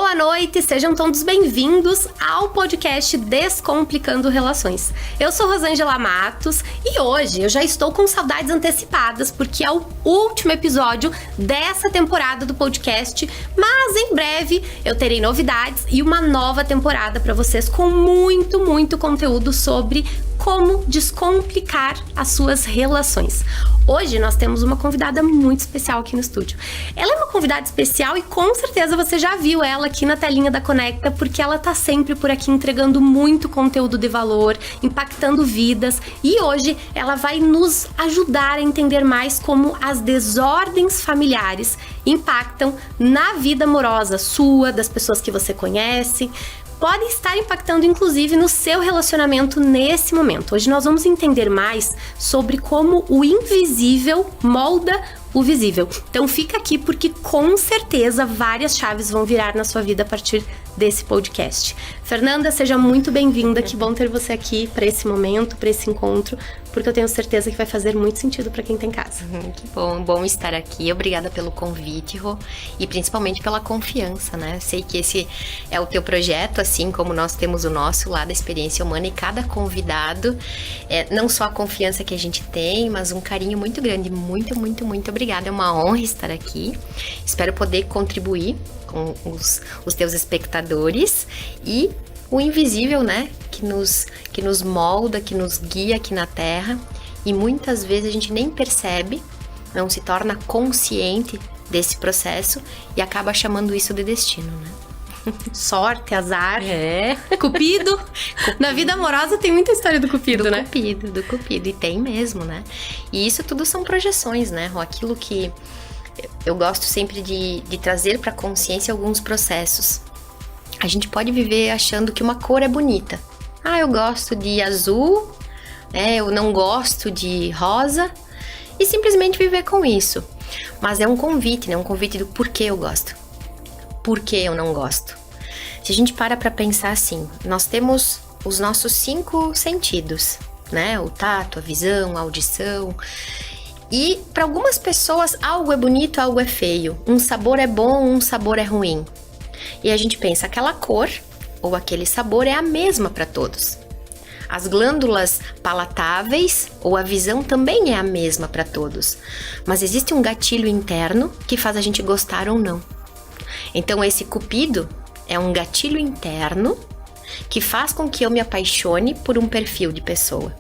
boa noite, sejam todos bem-vindos ao podcast Descomplicando Relações. Eu sou Rosângela Matos e hoje eu já estou com saudades antecipadas porque é o último episódio dessa temporada do podcast, mas em breve eu terei novidades e uma nova temporada para vocês com muito conteúdo sobre como descomplicar as suas relações. Hoje nós temos uma convidada muito especial aqui no estúdio. Ela é uma convidada especial e com certeza você já viu ela aqui na telinha da Conecta, porque ela tá sempre por aqui entregando muito conteúdo de valor, impactando vidas, e hoje ela vai nos ajudar a entender mais como as desordens familiares impactam na vida amorosa sua, das pessoas que você conhece. Podem estar impactando, inclusive, no seu relacionamento nesse momento. Hoje nós vamos entender mais sobre como o invisível molda o visível. Então fica aqui porque com certeza várias chaves vão virar na sua vida a partir desse podcast. Fernanda, seja muito bem-vinda. Que bom ter você aqui para esse momento, para esse encontro, porque eu tenho certeza que vai fazer muito sentido para quem tá em casa. Que bom estar aqui. Obrigada pelo convite, Rô, e principalmente pela confiança, né? Eu sei que esse é o teu projeto, assim como nós temos o nosso lá da Experiência Humana, e cada convidado, não só a confiança que a gente tem, mas um carinho muito grande. Muito obrigada. É uma honra estar aqui. Espero poder contribuir com os teus espectadores e o invisível, né? Que nos molda, que nos guia aqui na Terra, e muitas vezes a gente nem percebe, não se torna consciente desse processo e acaba chamando isso de destino, né? Sorte, azar, Cupido. Na vida amorosa tem muita história do Cupido, né? Do Cupido, e tem mesmo, né? E isso tudo são projeções, né? Aquilo que eu gosto sempre de trazer para a consciência alguns processos. A gente pode viver achando que uma cor é bonita. Eu gosto de azul, eu não gosto de rosa, e simplesmente viver com isso. Mas é um convite, né? Um convite do porquê eu gosto, porquê eu não gosto. Se a gente para pensar assim, nós temos os nossos 5 sentidos, né? O tato, a visão, a audição. E para algumas pessoas algo é bonito, algo é feio. Um sabor é bom, um sabor é ruim. E a gente pensa, aquela cor ou aquele sabor é a mesma para todos. As glândulas palatáveis ou a visão também é a mesma para todos. Mas existe um gatilho interno que faz a gente gostar ou não. Então esse Cupido é um gatilho interno que faz com que eu me apaixone por um perfil de pessoa,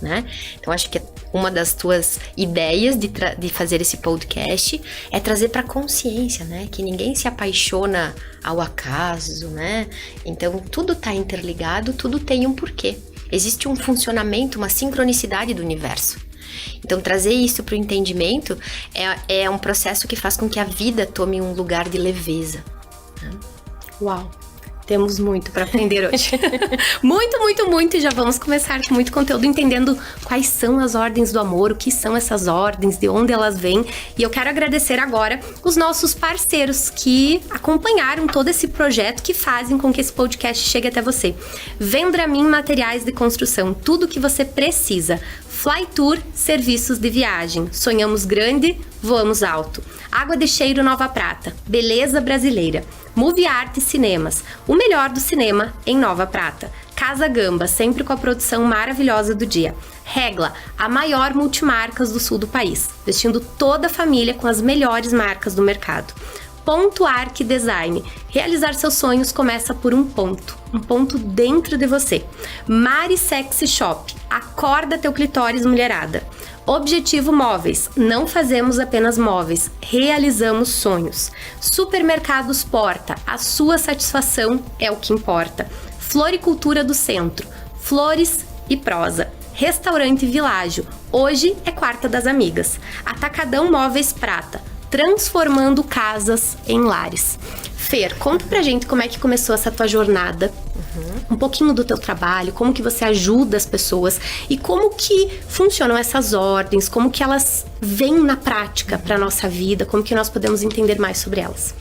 né? Então acho que uma das tuas ideias de fazer esse podcast é trazer para consciência, né? Que ninguém se apaixona ao acaso, né? Então tudo está interligado, tudo tem um porquê. Existe um funcionamento, uma sincronicidade do universo. Então trazer isso para o entendimento é um processo que faz com que a vida tome um lugar de leveza, né? Uau! Temos muito para aprender hoje. muito, e já vamos começar com muito conteúdo, entendendo quais são as ordens do amor, o que são essas ordens, de onde elas vêm. E eu quero agradecer agora os nossos parceiros que acompanharam todo esse projeto, que fazem com que esse podcast chegue até você. Vendramin Materiais de Construção, tudo que você precisa. Flytour, serviços de viagem. Sonhamos grande, voamos alto. Água de Cheiro Nova Prata, beleza brasileira. Movie Art Cinemas, o melhor do cinema em Nova Prata. Casa Gamba, sempre com a produção maravilhosa do dia. Regla, a maior multimarcas do sul do país, vestindo toda a família com as melhores marcas do mercado. Ponto Arc Design, realizar seus sonhos começa por um ponto dentro de você. Mari Sexy Shop, acorda teu clitóris, mulherada. Objetivo Móveis, não fazemos apenas móveis, realizamos sonhos. Supermercados Porta, a sua satisfação é o que importa. Floricultura do Centro, flores e prosa. Restaurante Világio, hoje é quarta das amigas. Atacadão Móveis Prata, transformando casas em lares. Fer, conta pra gente como é que começou essa tua jornada, um pouquinho do teu trabalho, como que você ajuda as pessoas e como que funcionam essas ordens, como que elas vêm na prática pra nossa vida, como que nós podemos entender mais sobre elas.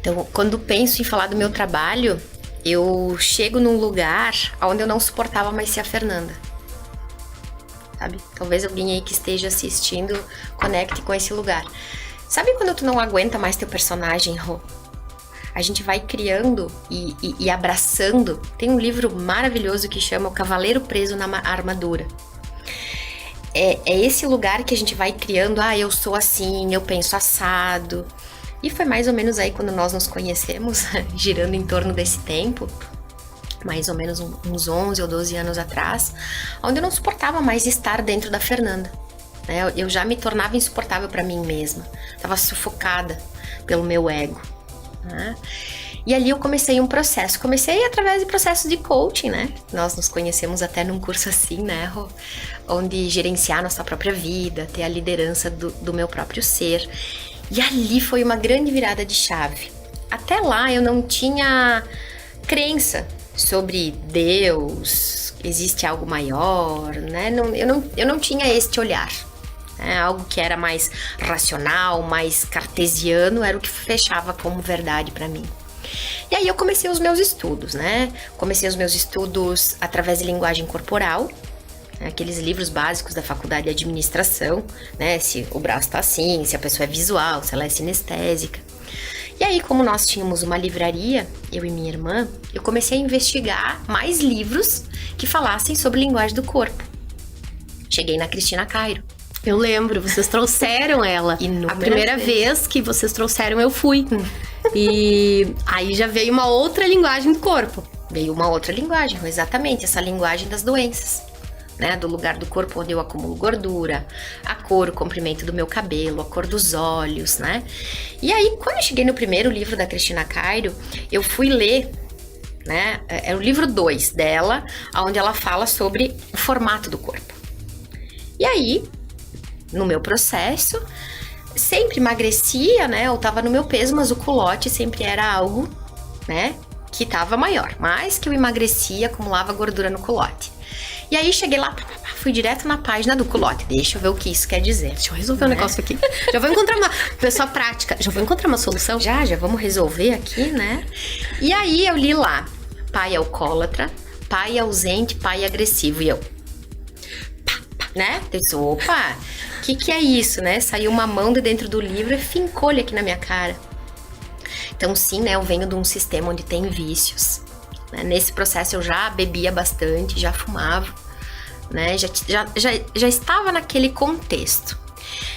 Então, quando penso em falar do meu trabalho, eu chego num lugar onde eu não suportava mais ser a Fernanda. Sabe? Talvez alguém aí que esteja assistindo conecte com esse lugar. Sabe quando tu não aguenta mais teu personagem, Rô? a gente vai criando e abraçando. Tem um livro maravilhoso que chama O Cavaleiro Preso na Armadura. É esse lugar que a gente vai criando, eu sou assim, eu penso assado. E foi mais ou menos aí quando nós nos conhecemos, girando em torno desse tempo, mais ou menos uns 11 ou 12 anos atrás, onde eu não suportava mais estar dentro da Fernanda. Eu já me tornava insuportável para mim mesma, estava sufocada pelo meu ego. Né? E ali eu comecei um processo. Comecei através de processo de coaching, né? Nós nos conhecemos até num curso assim, né, Rô? Onde gerenciar nossa própria vida, ter a liderança do meu próprio ser. E ali foi uma grande virada de chave. Até lá eu não tinha crença sobre Deus, existe algo maior, né? Eu não tinha este olhar. Algo que era mais racional, mais cartesiano, era o que fechava como verdade para mim. E aí eu comecei os meus estudos, né? Comecei os meus estudos através de linguagem corporal, aqueles livros básicos da faculdade de administração, né? Se o braço tá assim, se a pessoa é visual, se ela é sinestésica. E aí, como nós tínhamos uma livraria, eu e minha irmã, eu comecei a investigar mais livros que falassem sobre linguagem do corpo. Cheguei na Cristina Cairo. Eu lembro, vocês trouxeram ela. A primeira vez que vocês trouxeram, eu fui. E aí já veio uma outra linguagem do corpo. Veio uma outra linguagem, exatamente, essa linguagem das doenças. Né, do lugar do corpo onde eu acumulo gordura, a cor, o comprimento do meu cabelo, a cor dos olhos, né? E aí, quando eu cheguei no primeiro livro da Cristina Cairo, eu fui ler, né? É o livro 2 dela, onde ela fala sobre o formato do corpo. E aí, no meu processo, sempre emagrecia, né? Eu tava no meu peso, mas o culote sempre era algo, né? Que tava maior, mas que eu emagrecia, acumulava gordura no culote. E aí cheguei lá, fui direto na página do culote. Deixa eu ver o que isso quer dizer. Deixa eu resolver um negócio aqui. Já vou encontrar uma pessoa prática. Já vou encontrar uma solução. Já vamos resolver aqui, né? E aí eu li lá, pai alcoólatra, pai ausente, pai agressivo. E eu, né? Eu disse, opa, o que é isso, né? Saiu uma mão de dentro do livro e fincou-lhe aqui na minha cara. Então sim, né? Eu venho de um sistema onde tem vícios. Nesse processo eu já bebia bastante, já fumava, né? Já estava naquele contexto.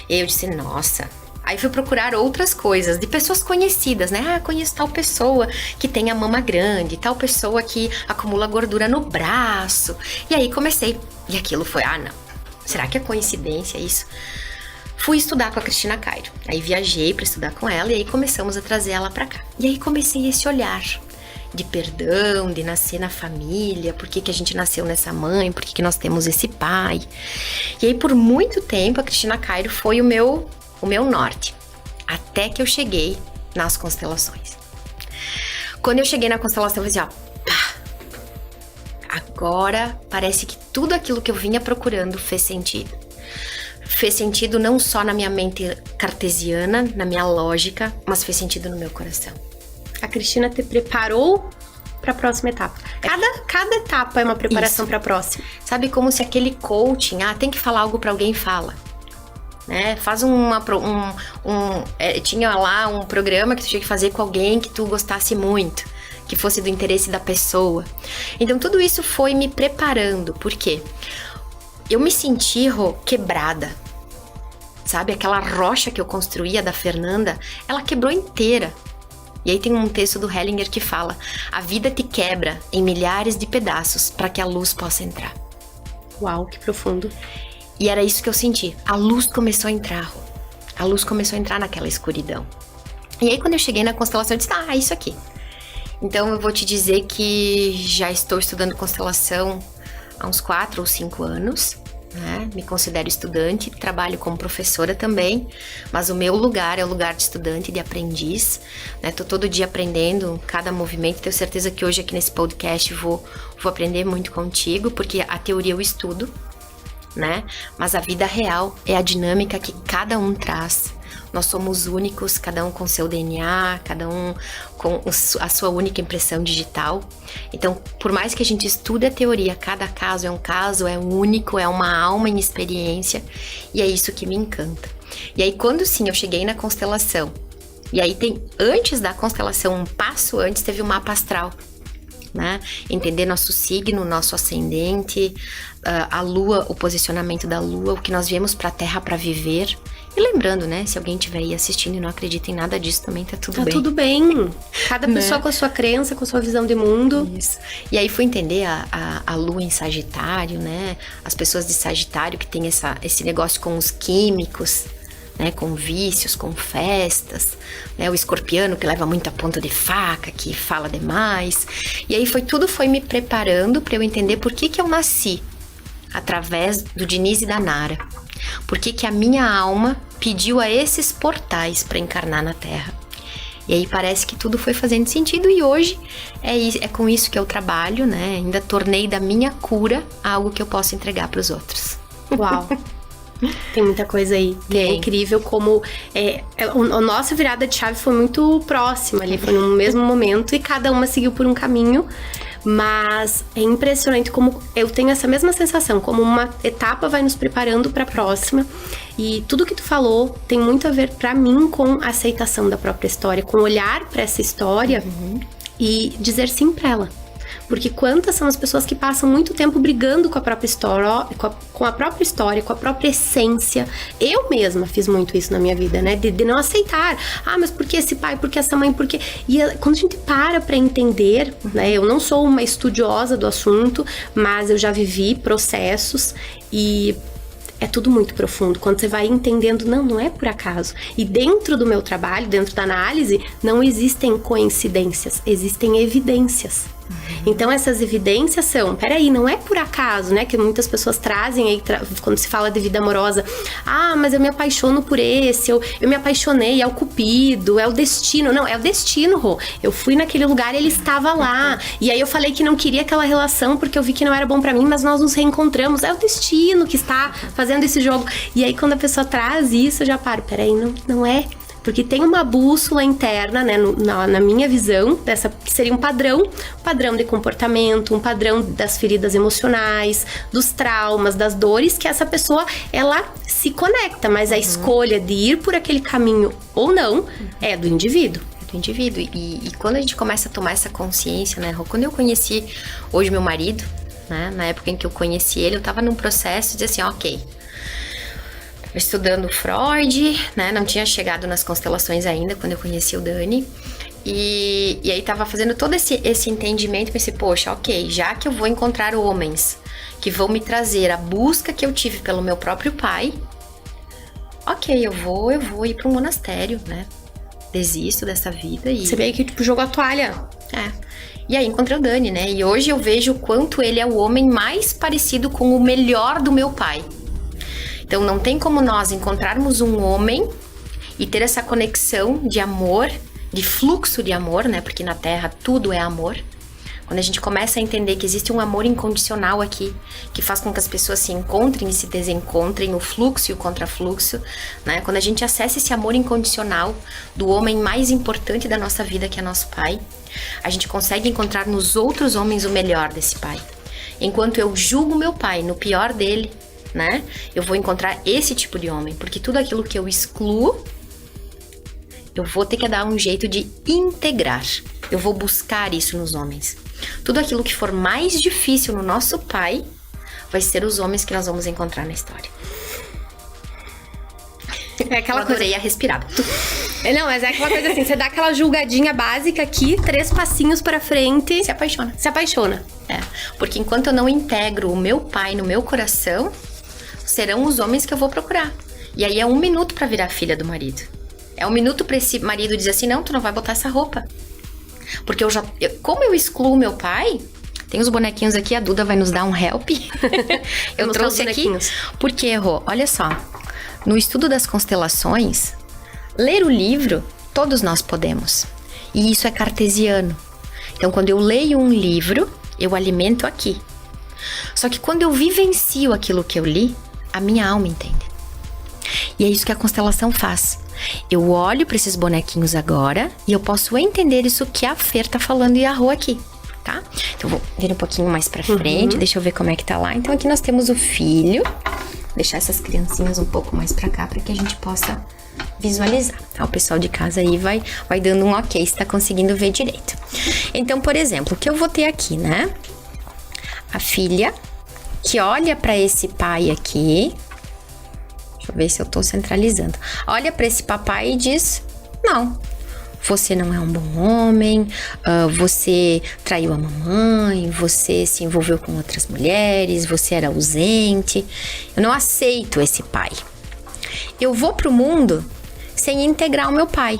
E eu disse, nossa. Aí fui procurar outras coisas, de pessoas conhecidas, né? Conheço tal pessoa que tem a mama grande, tal pessoa que acumula gordura no braço. E aí comecei. E aquilo foi, não. Será que é coincidência isso? Fui estudar com a Cristina Cairo. Aí viajei para estudar com ela e aí começamos a trazer ela para cá. E aí comecei esse olhar de perdão, de nascer na família, por que a gente nasceu nessa mãe, por que nós temos esse pai. E aí por muito tempo a Cristina Cairo foi o meu norte, até que eu cheguei nas constelações. Quando eu cheguei na constelação, eu falei agora parece que tudo aquilo que eu vinha procurando fez sentido. Fez sentido não só na minha mente cartesiana, na minha lógica, mas fez sentido no meu coração. A Cristina te preparou para a próxima etapa. Cada etapa é uma preparação para a próxima. Sabe, como se aquele coaching, tem que falar algo para alguém, fala. Né? Faz tinha lá um programa que tu tinha que fazer com alguém que tu gostasse muito, que fosse do interesse da pessoa. Então tudo isso foi me preparando, porque eu me senti quebrada. Sabe, aquela rocha que eu construía da Fernanda, ela quebrou inteira. E aí tem um texto do Hellinger que fala: a vida te quebra em milhares de pedaços para que a luz possa entrar. Uau, que profundo. E era isso que eu senti. A luz começou a entrar. A luz começou a entrar naquela escuridão. E aí quando eu cheguei na constelação, eu disse, isso aqui. Então eu vou te dizer que já estou estudando constelação há uns 4 ou 5 anos. Né? Me considero estudante, trabalho como professora também, mas o meu lugar é o lugar de estudante, de aprendiz, né? Tô todo dia aprendendo cada movimento, tenho certeza que hoje aqui nesse podcast vou aprender muito contigo, porque a teoria eu estudo, né? Mas a vida real é a dinâmica que cada um traz. Nós somos únicos, cada um com seu DNA, cada um com a sua única impressão digital. Então, por mais que a gente estude a teoria, cada caso, é único, é uma alma em experiência, e é isso que me encanta. E aí, quando sim, eu cheguei na constelação, E aí antes da constelação, um passo antes, teve o mapa astral, né? Entender nosso signo, nosso ascendente, a lua, o posicionamento da lua, o que nós viemos pra Terra pra viver. E lembrando, né? Se alguém estiver aí assistindo e não acredita em nada disso, também tá tudo bem. Tá tudo bem. Cada pessoa com a sua crença, com a sua visão de mundo. Isso. E aí fui entender a lua em Sagitário, né? As pessoas de Sagitário que tem esse negócio com os químicos, né? Com vícios, com festas, né? O escorpiano que leva muito a ponta de faca, que fala demais. E aí tudo foi me preparando para eu entender por que eu nasci através do Diniz e da Nara. Por que a minha alma pediu a esses portais para encarnar na Terra. E aí parece que tudo foi fazendo sentido e hoje é com isso que eu trabalho, né? Ainda tornei da minha cura algo que eu posso entregar para os outros. Uau! Tem muita coisa aí. É incrível como a nossa virada de chave foi muito próxima ali, foi no mesmo momento e cada uma seguiu por um caminho. Mas é impressionante como eu tenho essa mesma sensação, como uma etapa vai nos preparando para a próxima. E tudo que tu falou tem muito a ver para mim com a aceitação da própria história, com olhar para essa história e dizer sim para ela. Porque quantas são as pessoas que passam muito tempo brigando com a própria história, com a própria história, com a própria essência. Eu mesma fiz muito isso na minha vida, né? De não aceitar. Ah, mas por que esse pai? Por que essa mãe? Por que... E quando a gente para entender, né? Eu não sou uma estudiosa do assunto, mas eu já vivi processos e... é tudo muito profundo. Quando você vai entendendo, não é por acaso. E dentro do meu trabalho, dentro da análise, não existem coincidências, existem evidências. Então essas evidências são, peraí, não é por acaso, né? Que muitas pessoas trazem aí, quando se fala de vida amorosa. Ah, mas eu me apaixono por esse, eu me apaixonei, é o cupido, é o destino. Não, é o destino, Rô. Eu fui naquele lugar e ele estava lá. E aí eu falei que não queria aquela relação porque eu vi que não era bom pra mim, mas nós nos reencontramos. É o destino que está fazendo esse jogo. E aí quando a pessoa traz isso, eu já paro, peraí, não é... Porque tem uma bússola interna, né, na minha visão, dessa que seria um padrão de comportamento, um padrão das feridas emocionais, dos traumas, das dores, que essa pessoa, ela se conecta, mas a escolha de ir por aquele caminho ou não é do indivíduo. Do indivíduo. E quando a gente começa a tomar essa consciência, né, quando eu conheci hoje meu marido, né, na época em que eu conheci ele, eu tava num processo de assim, ok... estudando Freud, né? Não tinha chegado nas constelações ainda quando eu conheci o Dani. E aí tava fazendo todo esse entendimento. Pensei, poxa, ok, já que eu vou encontrar homens que vão me trazer a busca que eu tive pelo meu próprio pai, ok, eu vou ir para um monastério, né? Desisto dessa vida e... Você meio que tipo jogou a toalha. E aí encontrei o Dani, né? E hoje eu vejo o quanto ele é o homem mais parecido com o melhor do meu pai. Então, não tem como nós encontrarmos um homem e ter essa conexão de amor, de fluxo de amor, né? Porque na Terra tudo é amor. Quando a gente começa a entender que existe um amor incondicional aqui, que faz com que as pessoas se encontrem e se desencontrem, o fluxo e o contrafluxo, né? Quando a gente acessa esse amor incondicional do homem mais importante da nossa vida, que é nosso pai, a gente consegue encontrar nos outros homens o melhor desse pai. Enquanto eu julgo meu pai no pior dele, né? Eu vou encontrar esse tipo de homem, porque tudo aquilo que eu excluo, eu vou ter que dar um jeito de integrar. Eu vou buscar isso nos homens. Tudo aquilo que for mais difícil no nosso pai, vai ser os homens que nós vamos encontrar na história. É aquela eu adorei a respirada. Não, mas é aquela coisa assim, você dá aquela julgadinha básica aqui, 3 passinhos pra frente... Se apaixona. Se apaixona. Porque enquanto eu não integro o meu pai no meu coração, serão os homens que eu vou procurar. E aí é 1 minuto pra virar filha do marido. É 1 minuto pra esse marido dizer assim, não, tu não vai botar essa roupa. Porque como eu excluo meu pai, tem os bonequinhos aqui, a Duda vai nos dar um help. Eu trouxe aqui, porque, Rô, olha só, no estudo das constelações, ler o livro, todos nós podemos. E isso é cartesiano. Então, quando eu leio um livro, eu alimento aqui. Só que quando eu vivencio aquilo que eu li, a minha alma entende. E é isso que a constelação faz. Eu olho para esses bonequinhos agora e eu posso entender isso que a Fer tá falando e a Rô aqui, tá? Então, vou vir um pouquinho mais pra frente, deixa eu ver como é que tá lá. Então, aqui nós temos o filho. Vou deixar essas criancinhas um pouco mais pra cá, para que a gente possa visualizar, tá? O pessoal de casa aí vai dando um ok se tá conseguindo ver direito. Então, por exemplo, o que eu vou ter aqui, né? A filha que olha para esse pai aqui. Deixa eu ver se eu tô centralizando. Olha para esse papai e diz: não, você não é um bom homem, você traiu a mamãe, você se envolveu com outras mulheres, você era ausente. Eu não aceito esse pai. Eu vou pro mundo sem integrar o meu pai.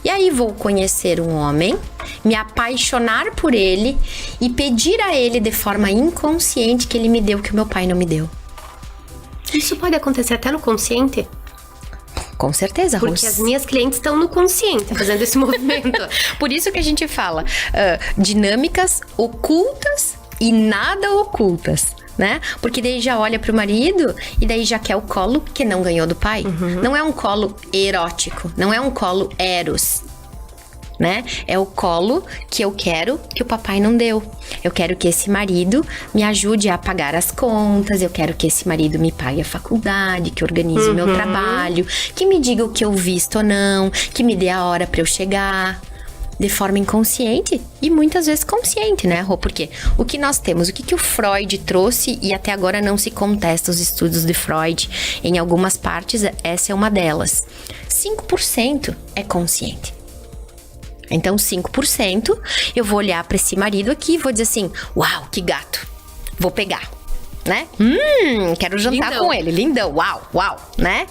E aí vou conhecer um homem, me apaixonar por ele e pedir a ele de forma inconsciente que ele me dê o que o meu pai não me deu. Isso pode acontecer até no consciente? Com certeza, Rose. Porque as minhas clientes estão no consciente fazendo esse movimento. Por isso que a gente fala dinâmicas ocultas e nada ocultas, né? Porque daí já olha pro marido e daí já quer o colo que não ganhou do pai. Não é um colo erótico, não é um colo eros, né? É o colo que eu quero que o papai não deu. Eu quero que esse marido me ajude a pagar as contas, eu quero que esse marido me pague a faculdade, que organize o meu trabalho, que me diga o que eu visto ou não, que me dê a hora pra eu chegar. De forma inconsciente e muitas vezes consciente, né, Rô? Porque o que nós temos, o que o Freud trouxe e até agora não se contesta os estudos de Freud, em algumas partes, essa é uma delas. 5% é consciente. Então, 5% eu vou olhar para esse marido aqui e vou dizer assim: uau, que gato, vou pegar, né? Quero jantar lindão. com ele, lindão, uau, né?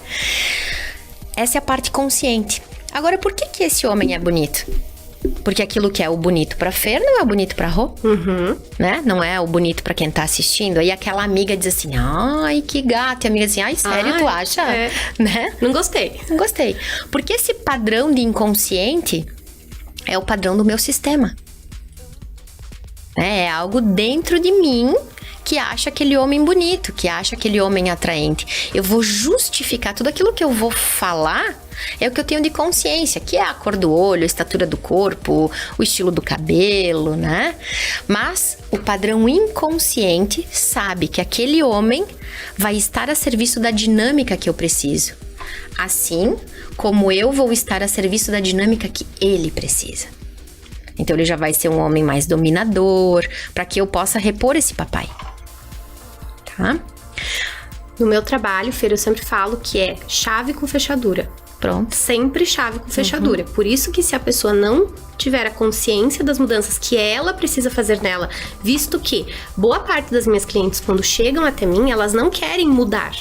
Essa é a parte consciente. Agora, por que esse homem é bonito? Porque aquilo que é o bonito pra Fer não é o bonito pra Rô, né? Não é o bonito pra quem tá assistindo. Aí aquela amiga diz assim: ai, que gato. E a amiga diz assim: ai, sério, tu acha? É. Né? Não gostei. Não gostei. Porque esse padrão de inconsciente é o padrão do meu sistema. É algo dentro de mim que acha aquele homem bonito, que acha aquele homem atraente. Eu vou justificar tudo aquilo que eu vou falar, é o que eu tenho de consciência, que é a cor do olho, a estatura do corpo, o estilo do cabelo, né? Mas o padrão inconsciente sabe que aquele homem vai estar a serviço da dinâmica que eu preciso. Assim como eu vou estar a serviço da dinâmica que ele precisa. Então ele já vai ser um homem mais dominador, para que eu possa repor esse papai. Tá? No meu trabalho, Fer, eu sempre falo que é chave com fechadura. Pronto. Sempre chave com fechadura. Por isso que se a pessoa não tiver a consciência das mudanças que ela precisa fazer nela, visto que boa parte das minhas clientes, quando chegam até mim, elas não querem mudar.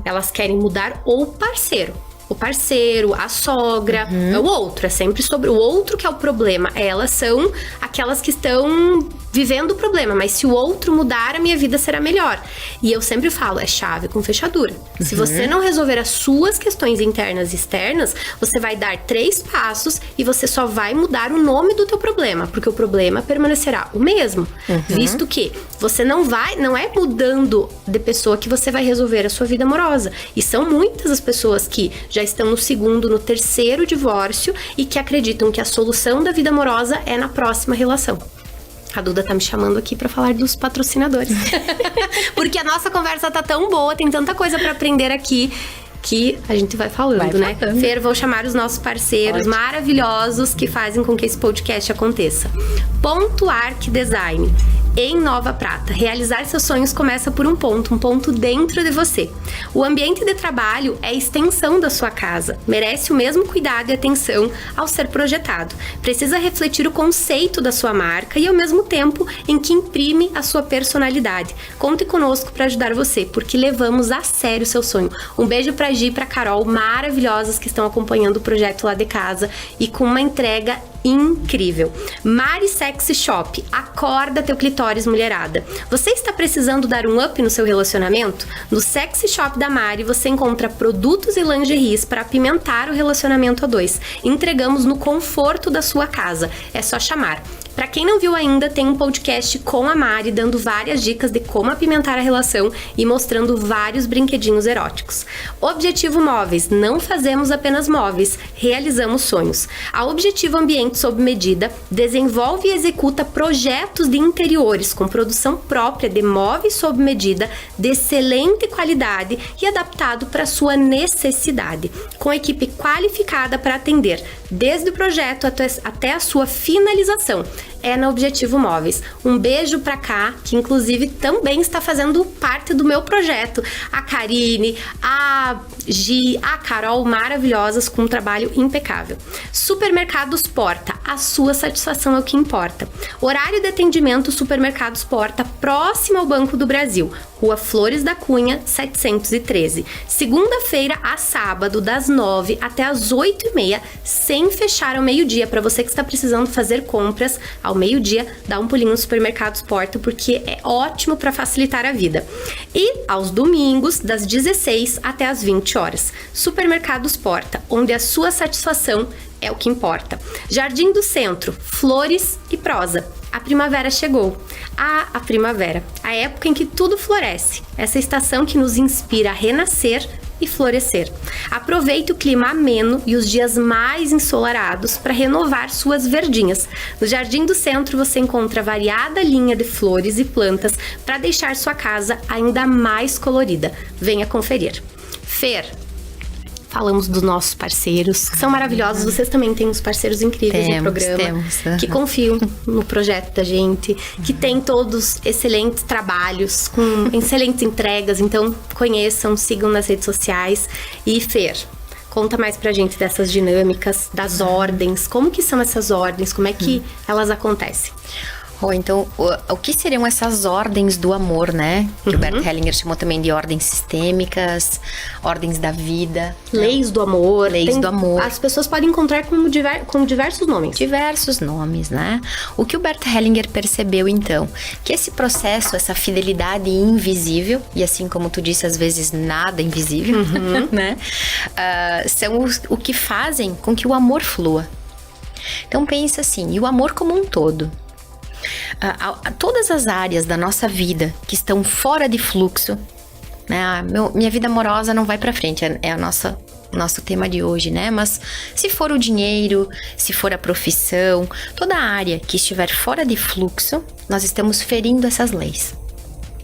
Elas querem mudar o parceiro. O parceiro, a sogra, é o outro. É sempre sobre o outro que é o problema. Elas são aquelas que estão vivendo o problema. Mas se o outro mudar, a minha vida será melhor. E eu sempre falo, é chave com fechadura. Se você não resolver as suas questões internas e externas, você vai dar 3 passos e você só vai mudar o nome do teu problema. Porque o problema permanecerá o mesmo. Visto que você não é mudando de pessoa que você vai resolver a sua vida amorosa. E são muitas as pessoas que já estão no 2º, no 3º divórcio e que acreditam que a solução da vida amorosa é na próxima relação. A Duda tá me chamando aqui pra falar dos patrocinadores. Porque a nossa conversa tá tão boa, tem tanta coisa pra aprender aqui, que a gente vai falando, né? Fer, vou chamar os nossos parceiros maravilhosos que fazem com que esse podcast aconteça. Ponto Arc Design, em Nova Prata. Realizar seus sonhos começa por um ponto dentro de você. O ambiente de trabalho é a extensão da sua casa. Merece o mesmo cuidado e atenção ao ser projetado. Precisa refletir o conceito da sua marca e ao mesmo tempo em que imprime a sua personalidade. Conte conosco para ajudar você, porque levamos a sério o seu sonho. Um beijo pra Gi e pra Carol, maravilhosas que estão acompanhando o projeto lá de casa e com uma entrega incrível. Mari Sexy Shop, acorda teu clitóris, mulherada. Você está precisando dar um up no seu relacionamento? No Sexy Shop da Mari você encontra produtos e lingeries para apimentar o relacionamento a 2. Entregamos no conforto da sua casa. É só chamar Pra quem não viu ainda, tem um podcast com a Mari dando várias dicas de como apimentar a relação e mostrando vários brinquedinhos eróticos. Objetivo Móveis, não fazemos apenas móveis, realizamos sonhos. A Objetivo Ambiente sob medida desenvolve e executa projetos de interiores com produção própria de móveis sob medida de excelente qualidade e adaptado para sua necessidade, com equipe qualificada para atender desde o projeto até a sua finalização. É na Objetivo Móveis. Um beijo pra cá, que inclusive também está fazendo parte do meu projeto. A Karine, a Gi, a Carol, maravilhosas, com um trabalho impecável. Supermercados Porta, a sua satisfação é o que importa. Horário de atendimento Supermercados Porta, próximo ao Banco do Brasil. Rua Flores da Cunha, 713. Segunda-feira a sábado, das 9 até as 8h30, sem fechar ao meio-dia. Para você que está precisando fazer compras ao meio-dia, dá um pulinho no Supermercados Porta, porque é ótimo para facilitar a vida. E aos domingos, das 16 até as 20 horas. Supermercados Porta, onde a sua satisfação é o que importa. Jardim do Centro, flores e prosa. A primavera chegou. A primavera, a época em que tudo floresce. Essa estação que nos inspira a renascer e florescer. Aproveite o clima ameno e os dias mais ensolarados para renovar suas verdinhas. No Jardim do Centro você encontra variada linha de flores e plantas para deixar sua casa ainda mais colorida. Venha conferir. Fer, falamos dos nossos parceiros, que são maravilhosos. Vocês também têm uns parceiros incríveis no programa, que confiam no projeto da gente, que tem todos excelentes trabalhos, com excelentes entregas. Então, conheçam, sigam nas redes sociais. E Fer, conta mais pra gente dessas dinâmicas, das ordens. Como que são essas ordens? Como é que elas acontecem? Então, o que seriam essas ordens do amor, né? Que o Bert Hellinger chamou também de ordens sistêmicas, ordens da vida. Leis do amor. Leis do amor. As pessoas podem encontrar com diversos nomes. Diversos nomes, né? O que o Bert Hellinger percebeu, então, que esse processo, essa fidelidade invisível, e assim como tu disse, às vezes nada invisível, né? São o que fazem com que o amor flua. Então, pensa assim, e o amor como um todo. Todas as áreas da nossa vida que estão fora de fluxo, né? Minha vida amorosa não vai pra frente, é o nosso tema de hoje, né? Mas se for o dinheiro, se for a profissão, toda a área que estiver fora de fluxo, nós estamos ferindo essas leis.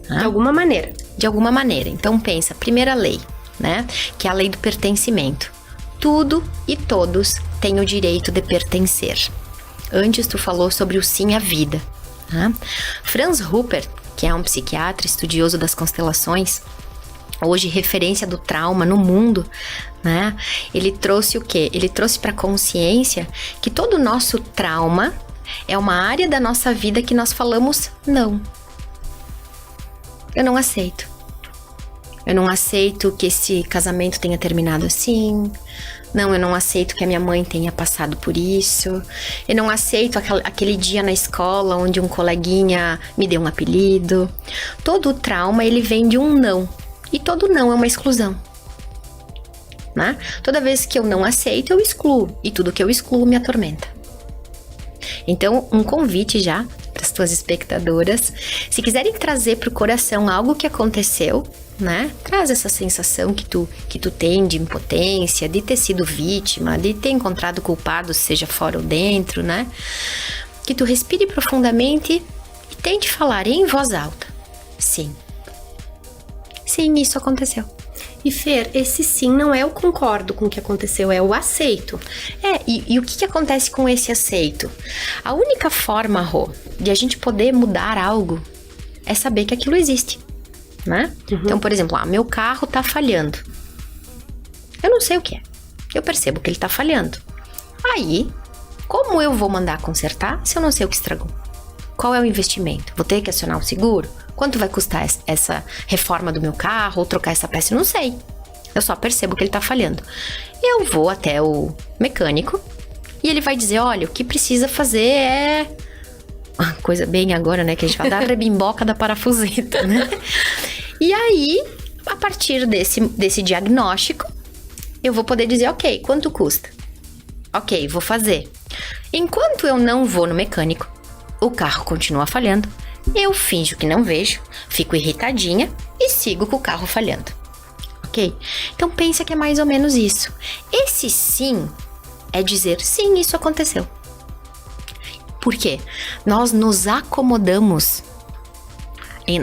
Né? De alguma maneira. De alguma maneira. Então pensa, primeira lei, né? Que é a lei do pertencimento. Tudo e todos têm o direito de pertencer. Antes tu falou sobre o sim à vida. Né? Franz Rupert, que é um psiquiatra estudioso das constelações, hoje referência do trauma no mundo, né? Ele trouxe o quê? Ele trouxe para a consciência que todo o nosso trauma é uma área da nossa vida que nós falamos não. Eu não aceito. Eu não aceito que esse casamento tenha terminado assim. Não, eu não aceito que a minha mãe tenha passado por isso. Eu não aceito aquele dia na escola onde um coleguinha me deu um apelido. Todo o trauma, ele vem de um não. E todo não é uma exclusão. Né? Toda vez que eu não aceito, eu excluo. E tudo que eu excluo me atormenta. Então, um convite já para as tuas espectadoras. Se quiserem trazer para o coração algo que aconteceu, né? Traz essa sensação que tu tem de impotência, de ter sido vítima, de ter encontrado culpado, seja fora ou dentro, né? Que tu respire profundamente e tente falar em voz alta. Sim. Sim, isso aconteceu. E Fer, esse sim não é o concordo com o que aconteceu, é o aceito. E o que acontece com esse aceito? A única forma, Rô, de a gente poder mudar algo é saber que aquilo existe. Né? Então, por exemplo, meu carro tá falhando. Eu não sei o que é. Eu percebo que ele tá falhando. Aí, como eu vou mandar consertar se eu não sei o que estragou? Qual é o investimento? Vou ter que acionar o seguro? Quanto vai custar essa reforma do meu carro ou trocar essa peça? Eu não sei. Eu só percebo que ele tá falhando. Eu vou até o mecânico e ele vai dizer, olha, o que precisa fazer é... Coisa bem agora, né? Que a gente vai dar a rebimboca da parafuseta, né? E aí, a partir desse diagnóstico, eu vou poder dizer, ok, quanto custa? Ok, vou fazer. Enquanto eu não vou no mecânico, o carro continua falhando, eu finjo que não vejo, fico irritadinha e sigo com o carro falhando. Ok? Então pensa que é mais ou menos isso. Esse sim é dizer, sim, isso aconteceu. Por quê? Nós nos acomodamos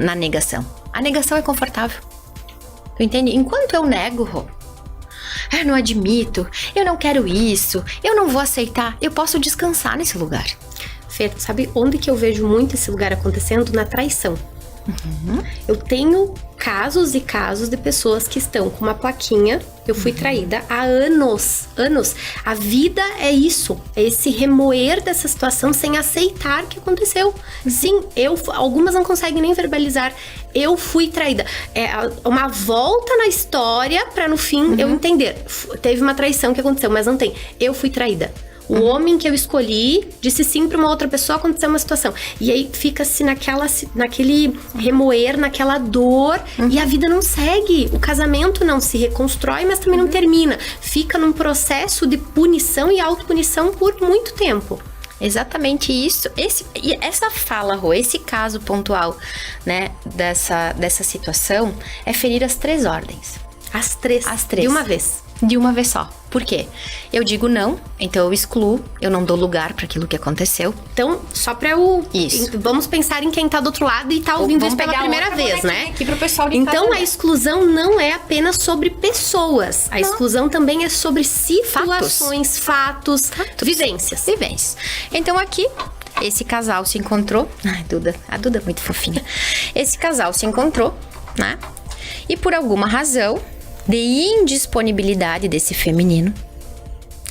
na negação. A negação é confortável. Tu entende? Enquanto eu nego, eu não admito, eu não quero isso, eu não vou aceitar, eu posso descansar nesse lugar. Fê, sabe onde que eu vejo muito esse lugar acontecendo? Na traição. Eu tenho casos e casos de pessoas que estão com uma plaquinha, eu fui traída há anos. A vida é isso, é esse remoer dessa situação sem aceitar que aconteceu. Sim, algumas não conseguem nem verbalizar, eu fui traída. É uma volta na história pra no fim eu entender. Teve uma traição que aconteceu, mas não tem. Eu fui traída. O homem que eu escolhi disse sim pra uma outra pessoa, aconteceu uma situação. E aí fica-se naquele remoer, naquela dor, e a vida não segue. O casamento não se reconstrói, mas também não termina. Fica num processo de punição e autopunição por muito tempo. Exatamente isso. Essa fala, Rô, esse caso pontual, né, dessa situação, é ferir as 3 ordens. As três. De uma vez. De uma vez só. Por quê? Eu digo não, então eu excluo, eu não dou lugar para aquilo que aconteceu. Então, só pra eu... Isso. Vamos pensar em quem tá do outro lado e tá ouvindo isso pela primeira vez, né? Aqui pro pessoal de então, casa, a exclusão não é apenas sobre pessoas. A exclusão também é sobre situações, fatos, vivências. Então, aqui, esse casal se encontrou... Ai, a Duda é muito fofinha. Esse casal se encontrou, né? E por alguma razão... de indisponibilidade desse feminino.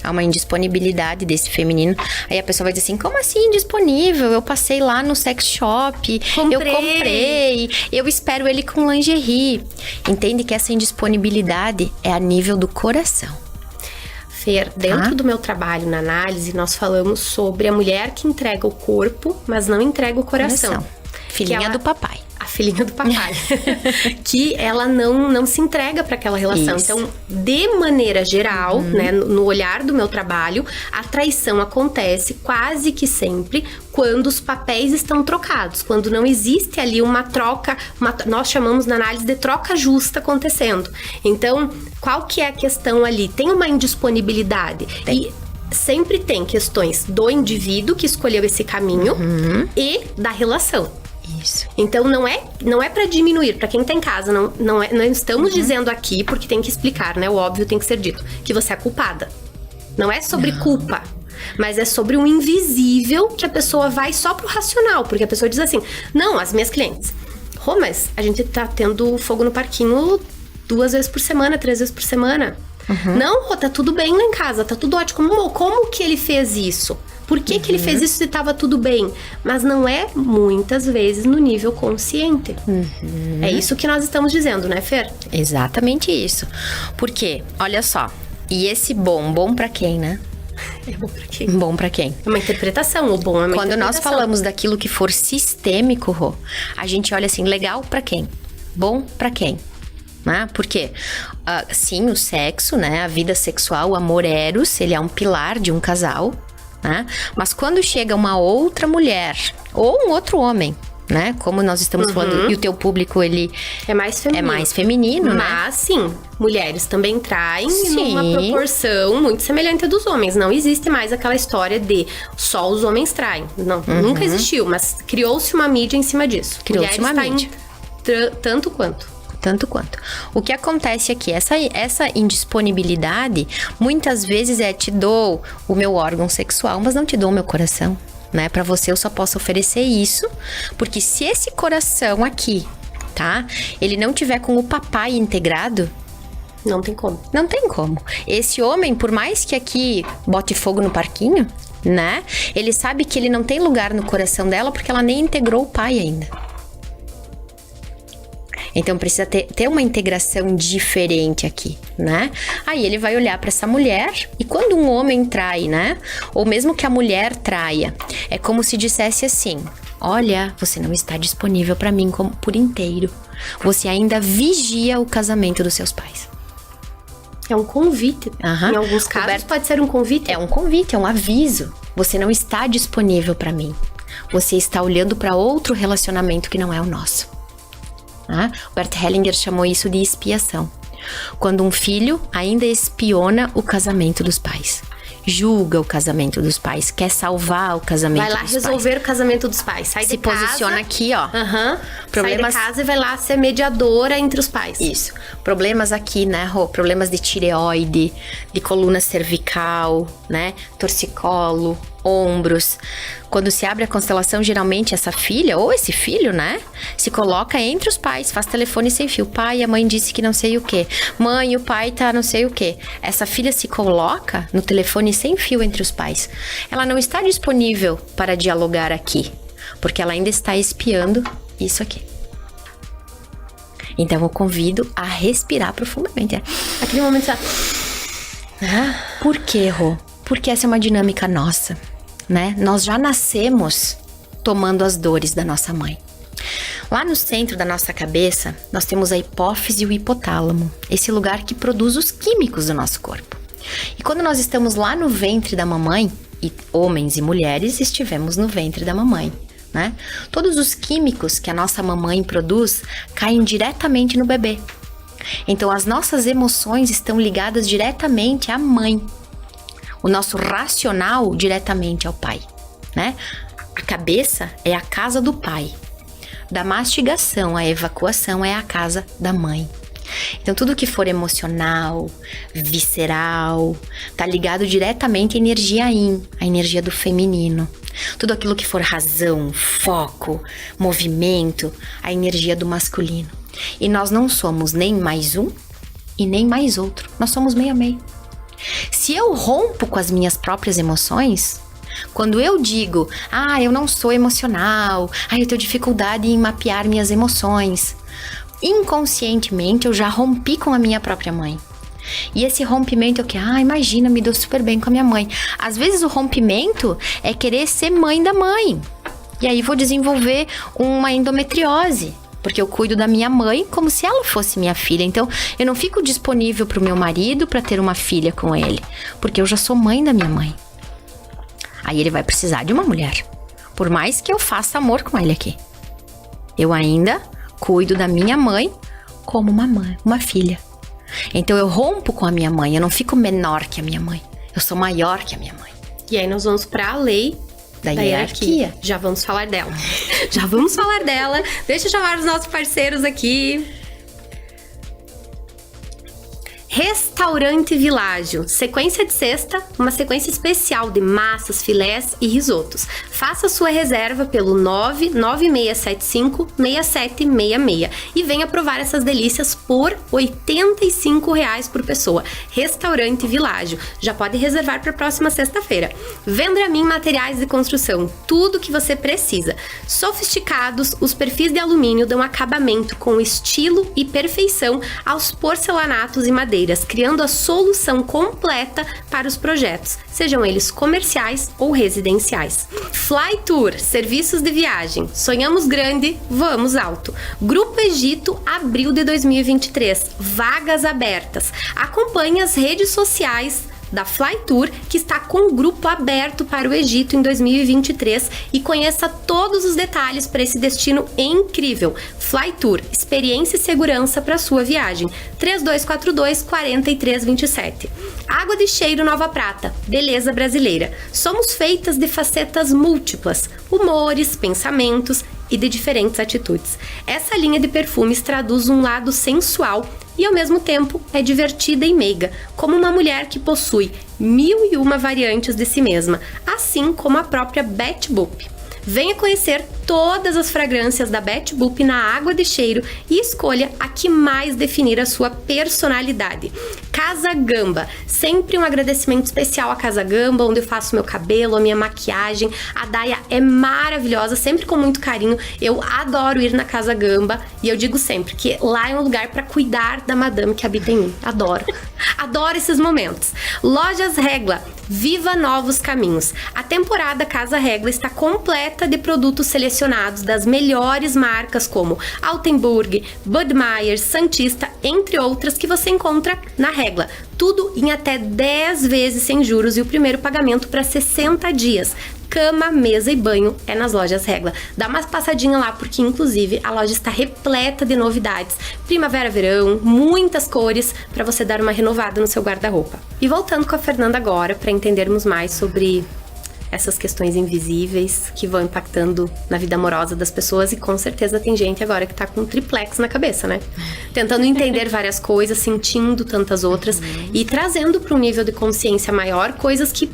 Há uma indisponibilidade desse feminino. Aí a pessoa vai dizer assim, como assim indisponível? Eu passei lá no sex shop, eu comprei, eu espero ele com lingerie. Entende que essa indisponibilidade é a nível do coração. Fer, dentro do meu trabalho na análise, nós falamos sobre a mulher que entrega o corpo, mas não entrega o coração. Filhinha do papai. A filhinha do papai. Que ela não se entrega para aquela relação. Isso. Então, de maneira geral, né, no olhar do meu trabalho, a traição acontece quase que sempre quando os papéis estão trocados. Quando não existe ali uma troca, nós chamamos na análise de troca justa acontecendo. Então, qual que é a questão ali? Tem uma indisponibilidade. E sempre tem questões do indivíduo que escolheu esse caminho e da relação. Isso. Então não é para diminuir, para quem tá em casa, não estamos dizendo aqui, porque tem que explicar, né? O óbvio tem que ser dito, que você é culpada. Não é sobre culpa, mas é sobre um invisível que a pessoa vai só pro racional, porque a pessoa diz assim: "Não, as minhas clientes, mas a gente tá tendo fogo no parquinho 2 vezes por semana, 3 vezes por semana. Não, tá tudo bem lá em casa, tá tudo ótimo. Como que ele fez isso? Por que que ele fez isso se tava tudo bem?" Mas não é, muitas vezes, no nível consciente. É isso que nós estamos dizendo, né, Fer? Exatamente isso. Porque, olha só, e esse bom pra quem, né? É bom pra quem? Bom pra quem? É uma interpretação, o bom é uma Quando interpretação. nós falamos daquilo que for sistêmico, Rô, a gente olha assim, legal pra quem? Bom pra quem? Né? Porque, sim, o sexo, né? A vida sexual, o amor eros, ele é um pilar de um casal, né? Mas quando chega uma outra mulher ou um outro homem, né? Como nós estamos falando, e o teu público, ele é mais feminino, né? Mas, sim, mulheres também traem Sim. numa proporção muito semelhante à dos homens. Não existe mais aquela história de só os homens traem. Não, nunca existiu, mas criou-se uma mídia em cima disso. Criou-se uma mídia. Tanto quanto. O que acontece aqui, essa indisponibilidade, muitas vezes te dou o meu órgão sexual, mas não te dou o meu coração, né? Pra você eu só posso oferecer isso, porque se esse coração aqui, tá? Ele não tiver com o papai integrado, não tem como. Não tem como. Esse homem, por mais que aqui bote fogo no parquinho, né? Ele sabe que ele não tem lugar no coração dela porque ela nem integrou o pai ainda. Então precisa ter uma integração diferente aqui, né? Aí ele vai olhar para essa mulher e quando um homem trai, né? Ou mesmo que a mulher traia, é como se dissesse assim: olha, você não está disponível para mim por inteiro. Você ainda vigia o casamento dos seus pais. É um convite. Em alguns casos pode ser um convite. É um convite, é um aviso. Você não está disponível para mim. você está olhando para outro relacionamento que não é o nosso. O Bert Hellinger chamou isso de expiação. Quando um filho ainda espiona o casamento dos pais, julga o casamento dos pais, quer salvar o casamento dos pais. Vai lá resolver o casamento dos pais. Sai de casa. Se posiciona aqui, ó. Problemas... Sai de casa e vai lá ser mediadora entre os pais. Isso. Problemas aqui, né, Rô? Problemas de tireoide, de coluna cervical, né? Torcicolo, ombros. Quando se abre a constelação, geralmente essa filha, ou esse filho, né? Se coloca entre os pais, faz telefone sem fio. Pai, a mãe disse que não sei o quê. Mãe, o pai tá não sei o quê. Essa filha se coloca no telefone sem fio entre os pais. Ela não está disponível para dialogar aqui, porque ela ainda está espiando isso aqui. Então eu convido a respirar profundamente. Aquele momento já... Por quê, Rô? Porque essa é uma dinâmica nossa, né? Nós já nascemos tomando as dores da nossa mãe. Lá no centro da nossa cabeça, nós temos a hipófise e o hipotálamo, esse lugar que produz os químicos do nosso corpo. E quando nós estamos lá no ventre da mamãe, e homens e mulheres estivemos no ventre da mamãe, né? Todos os químicos que a nossa mamãe produz caem diretamente no bebê. Então as nossas emoções estão ligadas diretamente à mãe. O nosso racional diretamente ao pai, né? A cabeça é a casa do pai. Da mastigação à evacuação é a casa da mãe. Então tudo que for emocional, visceral, tá ligado diretamente à energia yin, a energia do feminino. Tudo aquilo que for razão, foco, movimento, a energia do masculino. E nós não somos nem mais um e nem mais outro. Nós somos meio a meio. Se eu rompo com as minhas próprias emoções, quando eu digo, eu não sou emocional, eu tenho dificuldade em mapear minhas emoções, inconscientemente eu já rompi com a minha própria mãe. E esse rompimento é o que? Imagina, me dou super bem com a minha mãe. Às vezes o rompimento é querer ser mãe da mãe. E aí vou desenvolver uma endometriose, porque eu cuido da minha mãe como se ela fosse minha filha. Então, eu não fico disponível pro meu marido para ter uma filha com ele, porque eu já sou mãe da minha mãe. Aí ele vai precisar de uma mulher. Por mais que eu faça amor com ele aqui, eu ainda cuido da minha mãe como uma mãe, uma filha. Então, eu rompo com a minha mãe. Eu não fico menor que a minha mãe. Eu sou maior que a minha mãe. E aí, nós vamos pra lei da hierarquia. Já vamos falar dela. Deixa eu chamar os nossos parceiros aqui. Restaurante Világio, sequência de sexta, uma sequência especial de massas, filés e risotos. Faça sua reserva pelo 99675-6766 e venha provar essas delícias por R$ 85,00 por pessoa. Restaurante Világio, já pode reservar para a próxima sexta-feira. Vendramin Materiais de Construção, tudo que você precisa. Sofisticados, os perfis de alumínio dão acabamento com estilo e perfeição aos porcelanatos e madeiras, criando a solução completa para os projetos, sejam eles comerciais ou residenciais. Fly Tour, serviços de viagem. Sonhamos grande, vamos alto. Grupo Egito, abril de 2023. Vagas abertas. Acompanhe as redes sociais da Fly Tour, que está com o grupo aberto para o Egito em 2023, e conheça todos os detalhes para esse destino incrível. Fly Tour, experiência e segurança para sua viagem. 3242-4327. Água de Cheiro Nova Prata, beleza brasileira. Somos feitas de facetas múltiplas, humores, pensamentos e de diferentes atitudes. Essa linha de perfumes traduz um lado sensual e ao mesmo tempo é divertida e meiga, como uma mulher que possui 1001 variantes de si mesma, assim como a própria Betty Boop. Venha conhecer todas as fragrâncias da Betty Boop na Água de Cheiro e escolha a que mais definir a sua personalidade. Casa Gamba, sempre um agradecimento especial à Casa Gamba, onde eu faço meu cabelo, a minha maquiagem. A Daya é maravilhosa, sempre com muito carinho. Eu adoro ir na Casa Gamba e eu digo sempre que lá é um lugar para cuidar da madame que habita em mim. Adoro. Adoro esses momentos. Lojas Regla, viva novos caminhos. A temporada Casa Regla está completa de produtos selecionados das melhores marcas como Altenburg, Budmeier, Santista, entre outras, que você encontra na Regla. Regla. Tudo em até 10 vezes sem juros e o primeiro pagamento para 60 dias. Cama, mesa e banho é nas lojas Regla. Dá uma passadinha lá, porque inclusive a loja está repleta de novidades. Primavera, verão, muitas cores para você dar uma renovada no seu guarda-roupa. E voltando com a Fernanda agora, para entendermos mais sobre essas questões invisíveis que vão impactando na vida amorosa das pessoas, e com certeza tem gente agora que tá com um triplex na cabeça, né? Tentando entender várias coisas, sentindo tantas outras e trazendo para um nível de consciência maior coisas que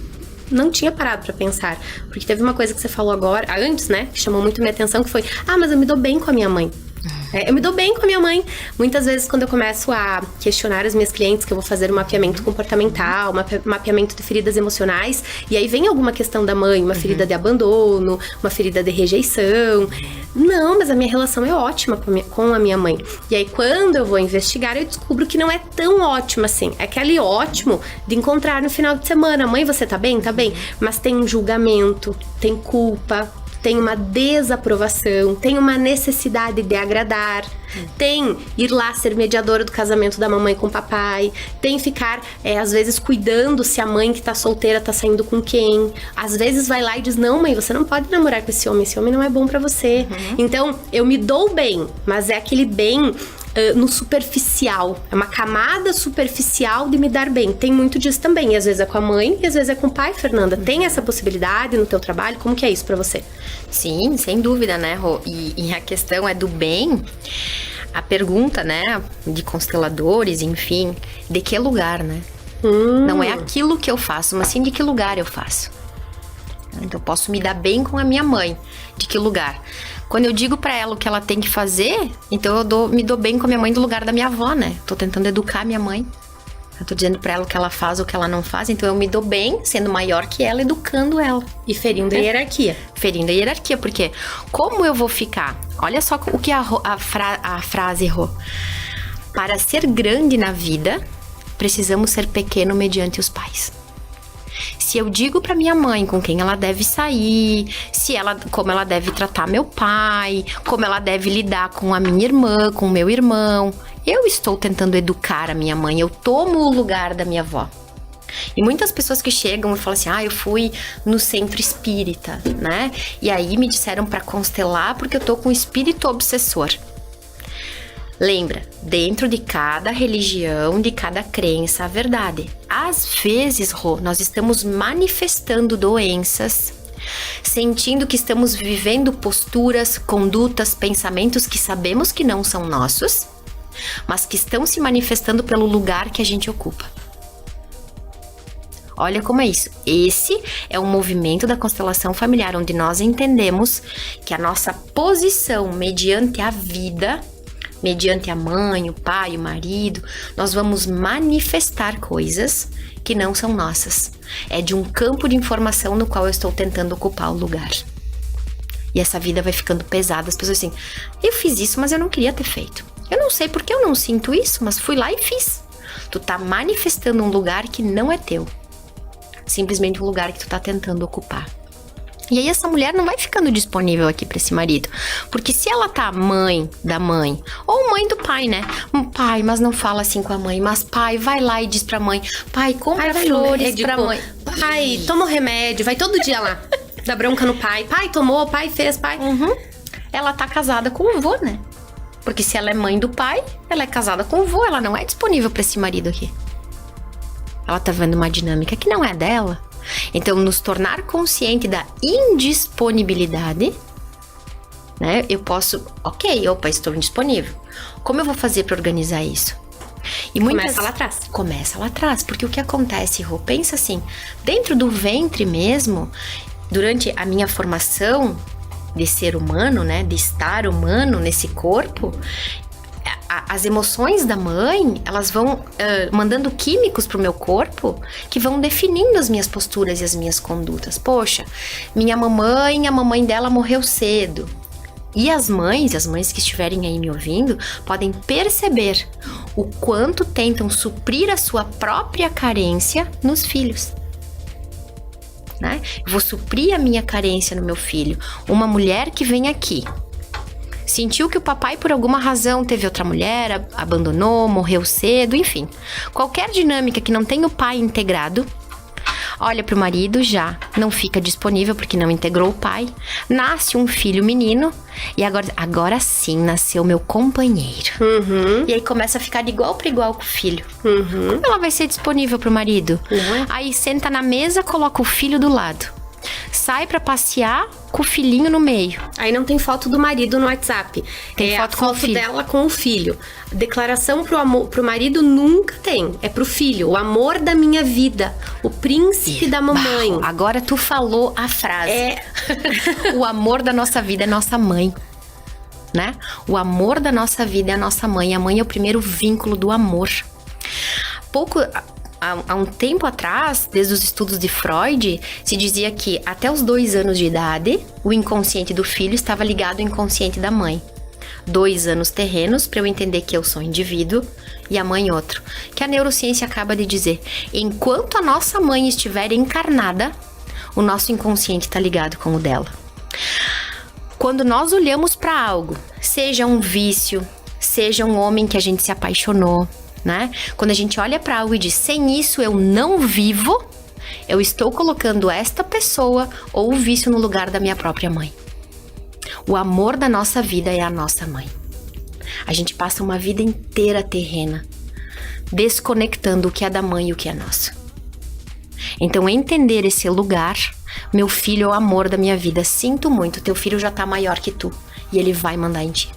não tinha parado pra pensar. Porque teve uma coisa que você falou agora, antes, né, que chamou muito minha atenção, que foi: mas eu me dou bem com a minha mãe. Eu me dou bem com a minha mãe. Muitas vezes, quando eu começo a questionar as minhas clientes, que eu vou fazer um mapeamento comportamental, mapeamento de feridas emocionais, e aí vem alguma questão da mãe, uma ferida de abandono, uma ferida de rejeição. Não, mas a minha relação é ótima com a minha mãe. E aí, quando eu vou investigar, eu descubro que não é tão ótimo assim. É aquele ótimo de encontrar no final de semana: mãe, você tá bem? Tá bem. Mas tem um julgamento, tem culpa, tem uma desaprovação, tem uma necessidade de agradar, tem ir lá ser mediadora do casamento da mamãe com o papai, tem ficar, às vezes, cuidando se a mãe que tá solteira tá saindo com quem. Às vezes vai lá e diz: não, mãe, você não pode namorar com esse homem não é bom pra você. Então, eu me dou bem, mas é aquele bem no superficial. É uma camada superficial de me dar bem. Tem muito disso também. E às vezes é com a mãe e às vezes é com o pai, Fernanda. Tem essa possibilidade no teu trabalho? Como que é isso pra você? Sim, sem dúvida, né, Rô? E a questão é do bem. A pergunta, né, de consteladores, enfim, de que lugar, né? Não é aquilo que eu faço, mas sim de que lugar eu faço. Então, eu posso me dar bem com a minha mãe. De que lugar? Quando eu digo pra ela o que ela tem que fazer, então eu me dou bem com a minha mãe do lugar da minha avó, né? Tô tentando educar minha mãe. Eu tô dizendo pra ela o que ela faz ou o que ela não faz, então eu me dou bem, sendo maior que ela, educando ela. E ferindo a hierarquia. Ferindo a hierarquia, porque como eu vou ficar? Olha só o que a frase errou. Para ser grande na vida, precisamos ser pequeno mediante os pais. Se eu digo pra minha mãe com quem ela deve sair, como ela deve tratar meu pai, como ela deve lidar com a minha irmã, com o meu irmão, eu estou tentando educar a minha mãe, eu tomo o lugar da minha avó. E muitas pessoas que chegam e falam assim: eu fui no centro espírita, né? E aí me disseram pra constelar porque eu tô com espírito obsessor. Lembra, dentro de cada religião, de cada crença, a verdade. Às vezes, Rô, nós estamos manifestando doenças, sentindo que estamos vivendo posturas, condutas, pensamentos que sabemos que não são nossos, mas que estão se manifestando pelo lugar que a gente ocupa. Olha como é isso. Esse é um movimento da constelação familiar, onde nós entendemos que a nossa posição mediante a vida, mediante a mãe, o pai, o marido, nós vamos manifestar coisas que não são nossas. É de um campo de informação no qual eu estou tentando ocupar o lugar. E essa vida vai ficando pesada. As pessoas assim: eu fiz isso, mas eu não queria ter feito. Eu não sei porque eu não sinto isso, mas fui lá e fiz. Tu tá manifestando um lugar que não é teu. Simplesmente um lugar que tu tá tentando ocupar. E aí essa mulher não vai ficando disponível aqui pra esse marido. Porque se ela tá mãe da mãe, ou mãe do pai, né? Pai, mas não fala assim com a mãe. Mas pai, vai lá e diz pra mãe: pai, compra flores pra mãe. Pai, toma o remédio, vai todo dia lá. Dá bronca no pai. Pai tomou, pai fez, pai. Ela tá casada com o vô, né? Porque se ela é mãe do pai, ela é casada com o vô. Ela não é disponível pra esse marido aqui. Ela tá vendo uma dinâmica que não é dela. Então, nos tornar consciente da indisponibilidade, né? Eu posso, estou indisponível. Como eu vou fazer para organizar isso? E começa lá atrás. Começa lá atrás, porque o que acontece, Rô? Pensa assim, dentro do ventre mesmo, durante a minha formação de ser humano, né? De estar humano nesse corpo, as emoções da mãe, elas vão mandando químicos pro meu corpo que vão definindo as minhas posturas e as minhas condutas. Poxa, minha mamãe, a mamãe dela morreu cedo. E as mães que estiverem aí me ouvindo, podem perceber o quanto tentam suprir a sua própria carência nos filhos. Né? Eu vou suprir a minha carência no meu filho. Uma mulher que vem aqui, Sentiu que o papai, por alguma razão, teve outra mulher, abandonou, morreu cedo, enfim. Qualquer dinâmica que não tenha o pai integrado, olha pro marido, já não fica disponível porque não integrou o pai. Nasce um filho menino e agora sim nasceu meu companheiro. E aí começa a ficar de igual para igual com o filho. Como ela vai ser disponível pro marido? Aí senta na mesa, coloca o filho do lado. Sai pra passear com o filhinho no meio. Aí não tem foto do marido no WhatsApp. Tem foto com o filho. Dela com o filho. Declaração pro marido nunca tem. É pro filho. O amor da minha vida. O príncipe da mamãe. Bah, agora tu falou a frase. O amor da nossa vida é nossa mãe. Né? O amor da nossa vida é a nossa mãe. A mãe é o primeiro vínculo do amor. Há um tempo atrás, desde os estudos de Freud, se dizia que até os 2 anos de idade, o inconsciente do filho estava ligado ao inconsciente da mãe. 2 anos terrenos para eu entender que eu sou indivíduo e a mãe outro. Que a neurociência acaba de dizer, enquanto a nossa mãe estiver encarnada, o nosso inconsciente está ligado com o dela. Quando nós olhamos para algo, seja um vício, seja um homem que a gente se apaixonou, né? Quando a gente olha para algo e diz, sem isso eu não vivo, eu estou colocando esta pessoa ou o vício no lugar da minha própria mãe. O amor da nossa vida é a nossa mãe. A gente passa uma vida inteira terrena, desconectando o que é da mãe e o que é nosso. Então, entender esse lugar, meu filho é o amor da minha vida. Sinto muito, teu filho já tá maior que tu e ele vai mandar em ti.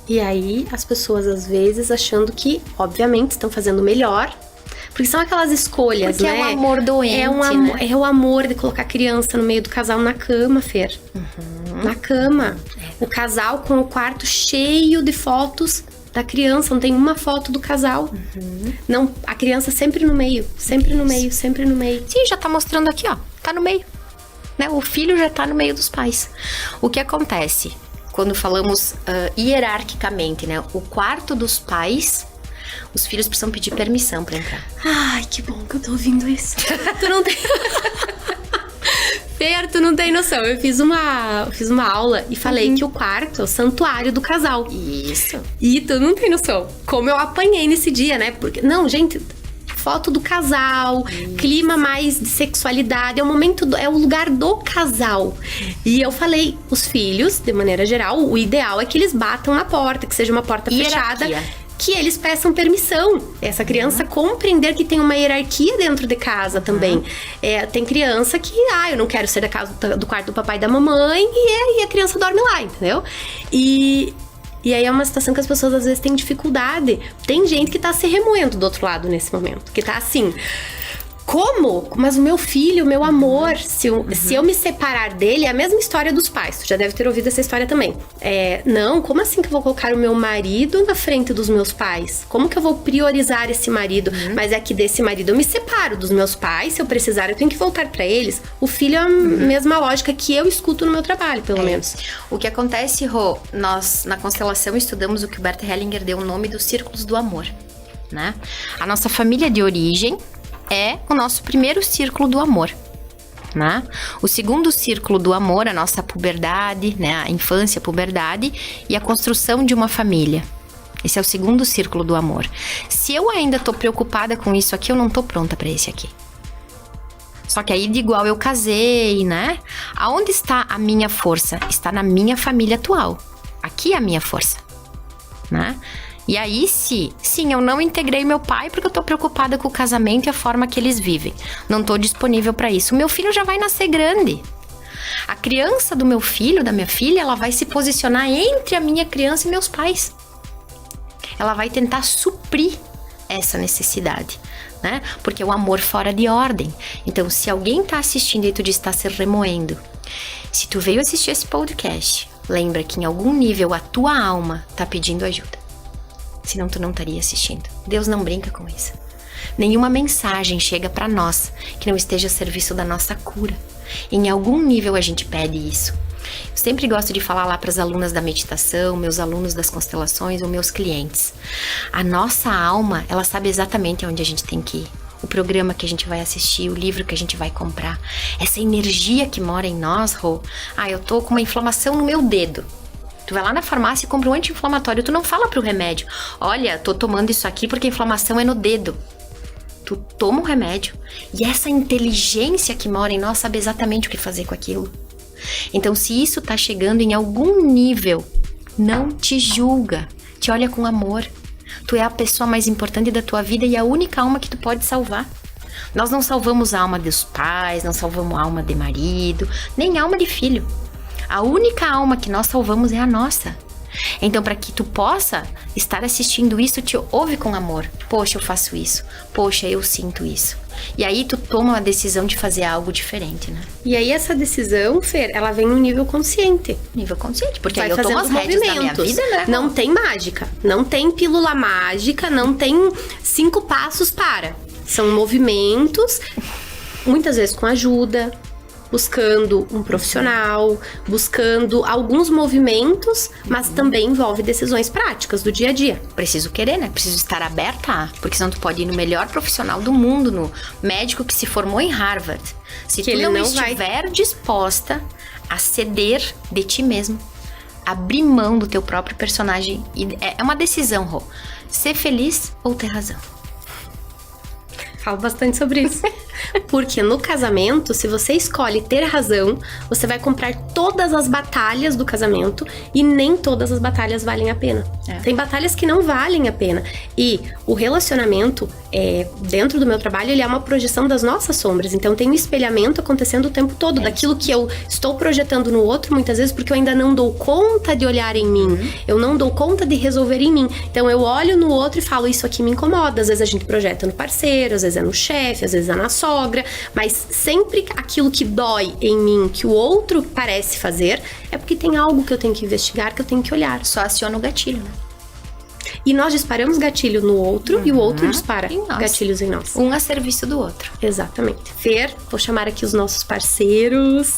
E aí, as pessoas, às vezes, achando que, obviamente, estão fazendo melhor. Porque são aquelas escolhas, porque né? É um amor doente, né? É o amor de colocar a criança no meio do casal na cama, Fer. Na cama. O casal com o quarto cheio de fotos da criança. Não tem uma foto do casal. Não, a criança sempre no meio. Sempre no meio, sempre no meio. Sim, já tá mostrando aqui, ó. Tá no meio. Né? O filho já tá no meio dos pais. O que acontece? Quando falamos hierarquicamente, né? O quarto dos pais, os filhos precisam pedir permissão pra entrar. Ai, que bom que eu tô ouvindo isso. Tu não tem... Fer, tu não tem noção. Eu fiz uma aula e falei que o quarto é o santuário do casal. Isso. E tu não tem noção. Como eu apanhei nesse dia, né? Porque, não, gente... Foto do casal, clima mais de sexualidade, é o momento, é o lugar do casal. E eu falei, os filhos, de maneira geral, o ideal é que eles batam na porta, que seja uma porta fechada, que eles peçam permissão. Essa criança compreender que tem uma hierarquia dentro de casa também. Tem criança que, eu não quero ser da casa do quarto do papai e da mamãe, e a criança dorme lá, entendeu? E aí é uma situação que as pessoas às vezes têm dificuldade. Tem gente que tá se remoendo do outro lado nesse momento. Que tá assim... Como? Mas o meu filho, o meu amor, se eu me separar dele, é a mesma história dos pais. Tu já deve ter ouvido essa história também. Não, como assim que eu vou colocar o meu marido na frente dos meus pais? Como que eu vou priorizar esse marido? Mas é que desse marido eu me separo dos meus pais. Se eu precisar, eu tenho que voltar pra eles. O filho é a mesma lógica que eu escuto no meu trabalho, pelo menos. O que acontece, Rô, nós na constelação estudamos o que o Bert Hellinger deu o nome dos círculos do amor, né? A nossa família de origem é o nosso primeiro círculo do amor, né? O segundo círculo do amor, a nossa puberdade, né? A infância, a puberdade e a construção de uma família. Esse é o segundo círculo do amor. Se eu ainda tô preocupada com isso aqui, eu não tô pronta pra esse aqui. Só que aí, de igual, eu casei, né? Aonde está a minha força? Está na minha família atual. Aqui é a minha força, né? E aí, sim, eu não integrei meu pai porque eu tô preocupada com o casamento e a forma que eles vivem. Não tô disponível pra isso. O meu filho já vai nascer grande. A criança do meu filho, da minha filha, ela vai se posicionar entre a minha criança e meus pais. Ela vai tentar suprir essa necessidade, né? Porque é o amor fora de ordem. Então, se alguém tá assistindo e tu diz que tá se remoendo, se tu veio assistir esse podcast, lembra que em algum nível a tua alma tá pedindo ajuda. Senão tu não estaria assistindo. Deus não brinca com isso. Nenhuma mensagem chega pra nós que não esteja a serviço da nossa cura. Em algum nível a gente pede isso. Eu sempre gosto de falar lá pras alunas da meditação, meus alunos das constelações ou meus clientes. A nossa alma, ela sabe exatamente onde a gente tem que ir. O programa que a gente vai assistir, o livro que a gente vai comprar. Essa energia que mora em nós, Rô. Eu tô com uma inflamação no meu dedo. Tu vai lá na farmácia e compra um anti-inflamatório. Tu não fala pro remédio, olha, tô tomando isso aqui porque a inflamação é no dedo. Tu toma um remédio e essa inteligência que mora em nós sabe exatamente o que fazer com aquilo. Então, se isso tá chegando em algum nível, não te julga, te olha com amor. Tu é a pessoa mais importante da tua vida e a única alma que tu pode salvar. Nós não salvamos a alma dos pais, não salvamos a alma de marido, nem a alma de filho. A única alma que nós salvamos é a nossa. Então, para que tu possa estar assistindo isso, te ouve com amor. Poxa, eu faço isso. Poxa, eu sinto isso. E aí tu toma a decisão de fazer algo diferente, né? E aí essa decisão, Fer, ela vem no nível consciente. Nível consciente, porque Vai aí eu tomo as rédeas da minha vida, né? Não tem mágica, não tem pílula mágica, não tem 5 passos para. São movimentos, muitas vezes com ajuda, buscando um profissional, buscando alguns movimentos, mas também envolve decisões práticas do dia a dia. Preciso querer, né? Preciso estar aberta, porque senão tu pode ir no melhor profissional do mundo, no médico que se formou em Harvard. Se tu não estiver disposta a ceder de ti mesmo, abrir mão do teu próprio personagem, é uma decisão, Rô. Ser feliz ou ter razão. Falo bastante sobre isso. Porque no casamento, se você escolhe ter razão, você vai comprar todas as batalhas do casamento e nem todas as batalhas valem a pena. Tem batalhas que não valem a pena. E o relacionamento, dentro do meu trabalho, ele é uma projeção das nossas sombras. Então tem um espelhamento acontecendo o tempo todo daquilo que eu estou projetando no outro, muitas vezes porque eu ainda não dou conta de olhar em mim. Eu não dou conta de resolver em mim. Então eu olho no outro e falo, isso aqui me incomoda. Às vezes a gente projeta no parceiro, às vezes é no chefe, às vezes é na sogra, mas sempre aquilo que dói em mim, que o outro parece fazer, é porque tem algo que eu tenho que investigar, que eu tenho que olhar. Só aciona o gatilho, né? E nós disparamos gatilho no outro e o outro dispara gatilhos em nós. Um a serviço do outro. Exatamente. Fer, vou chamar aqui os nossos parceiros.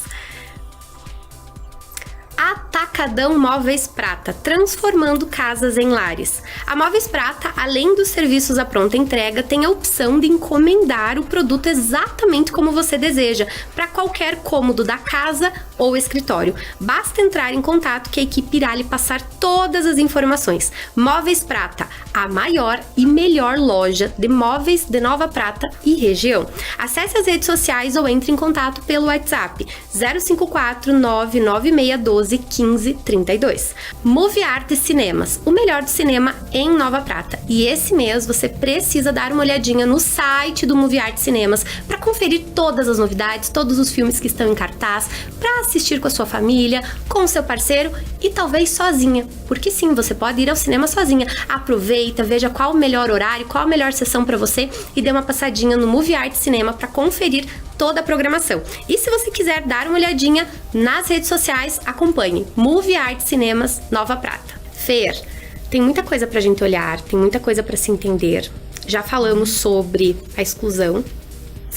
Atacadão Móveis Prata, transformando casas em lares. A Móveis Prata, além dos serviços à pronta entrega, tem a opção de encomendar o produto exatamente como você deseja, para qualquer cômodo da casa ou escritório. Basta entrar em contato que a equipe irá lhe passar todas as informações. Móveis Prata, a maior e melhor loja de móveis de Nova Prata e região. Acesse as redes sociais ou entre em contato pelo WhatsApp 054 99612 1532. Move Arte Cinemas, o melhor do cinema em Nova Prata. E esse mês você precisa dar uma olhadinha no site do Move Arte Cinemas para conferir todas as novidades, todos os filmes que estão em cartaz, para assistir com a sua família, com o seu parceiro e talvez sozinha. Porque sim, você pode ir ao cinema sozinha. Aproveita, veja qual o melhor horário, qual a melhor sessão para você e dê uma passadinha no Move Arte Cinema para conferir toda a programação. E se você quiser dar uma olhadinha nas redes sociais, acompanhe Move Arte Cinemas Nova Prata. Fer, tem muita coisa pra gente olhar, tem muita coisa pra se entender. Já falamos sobre a exclusão,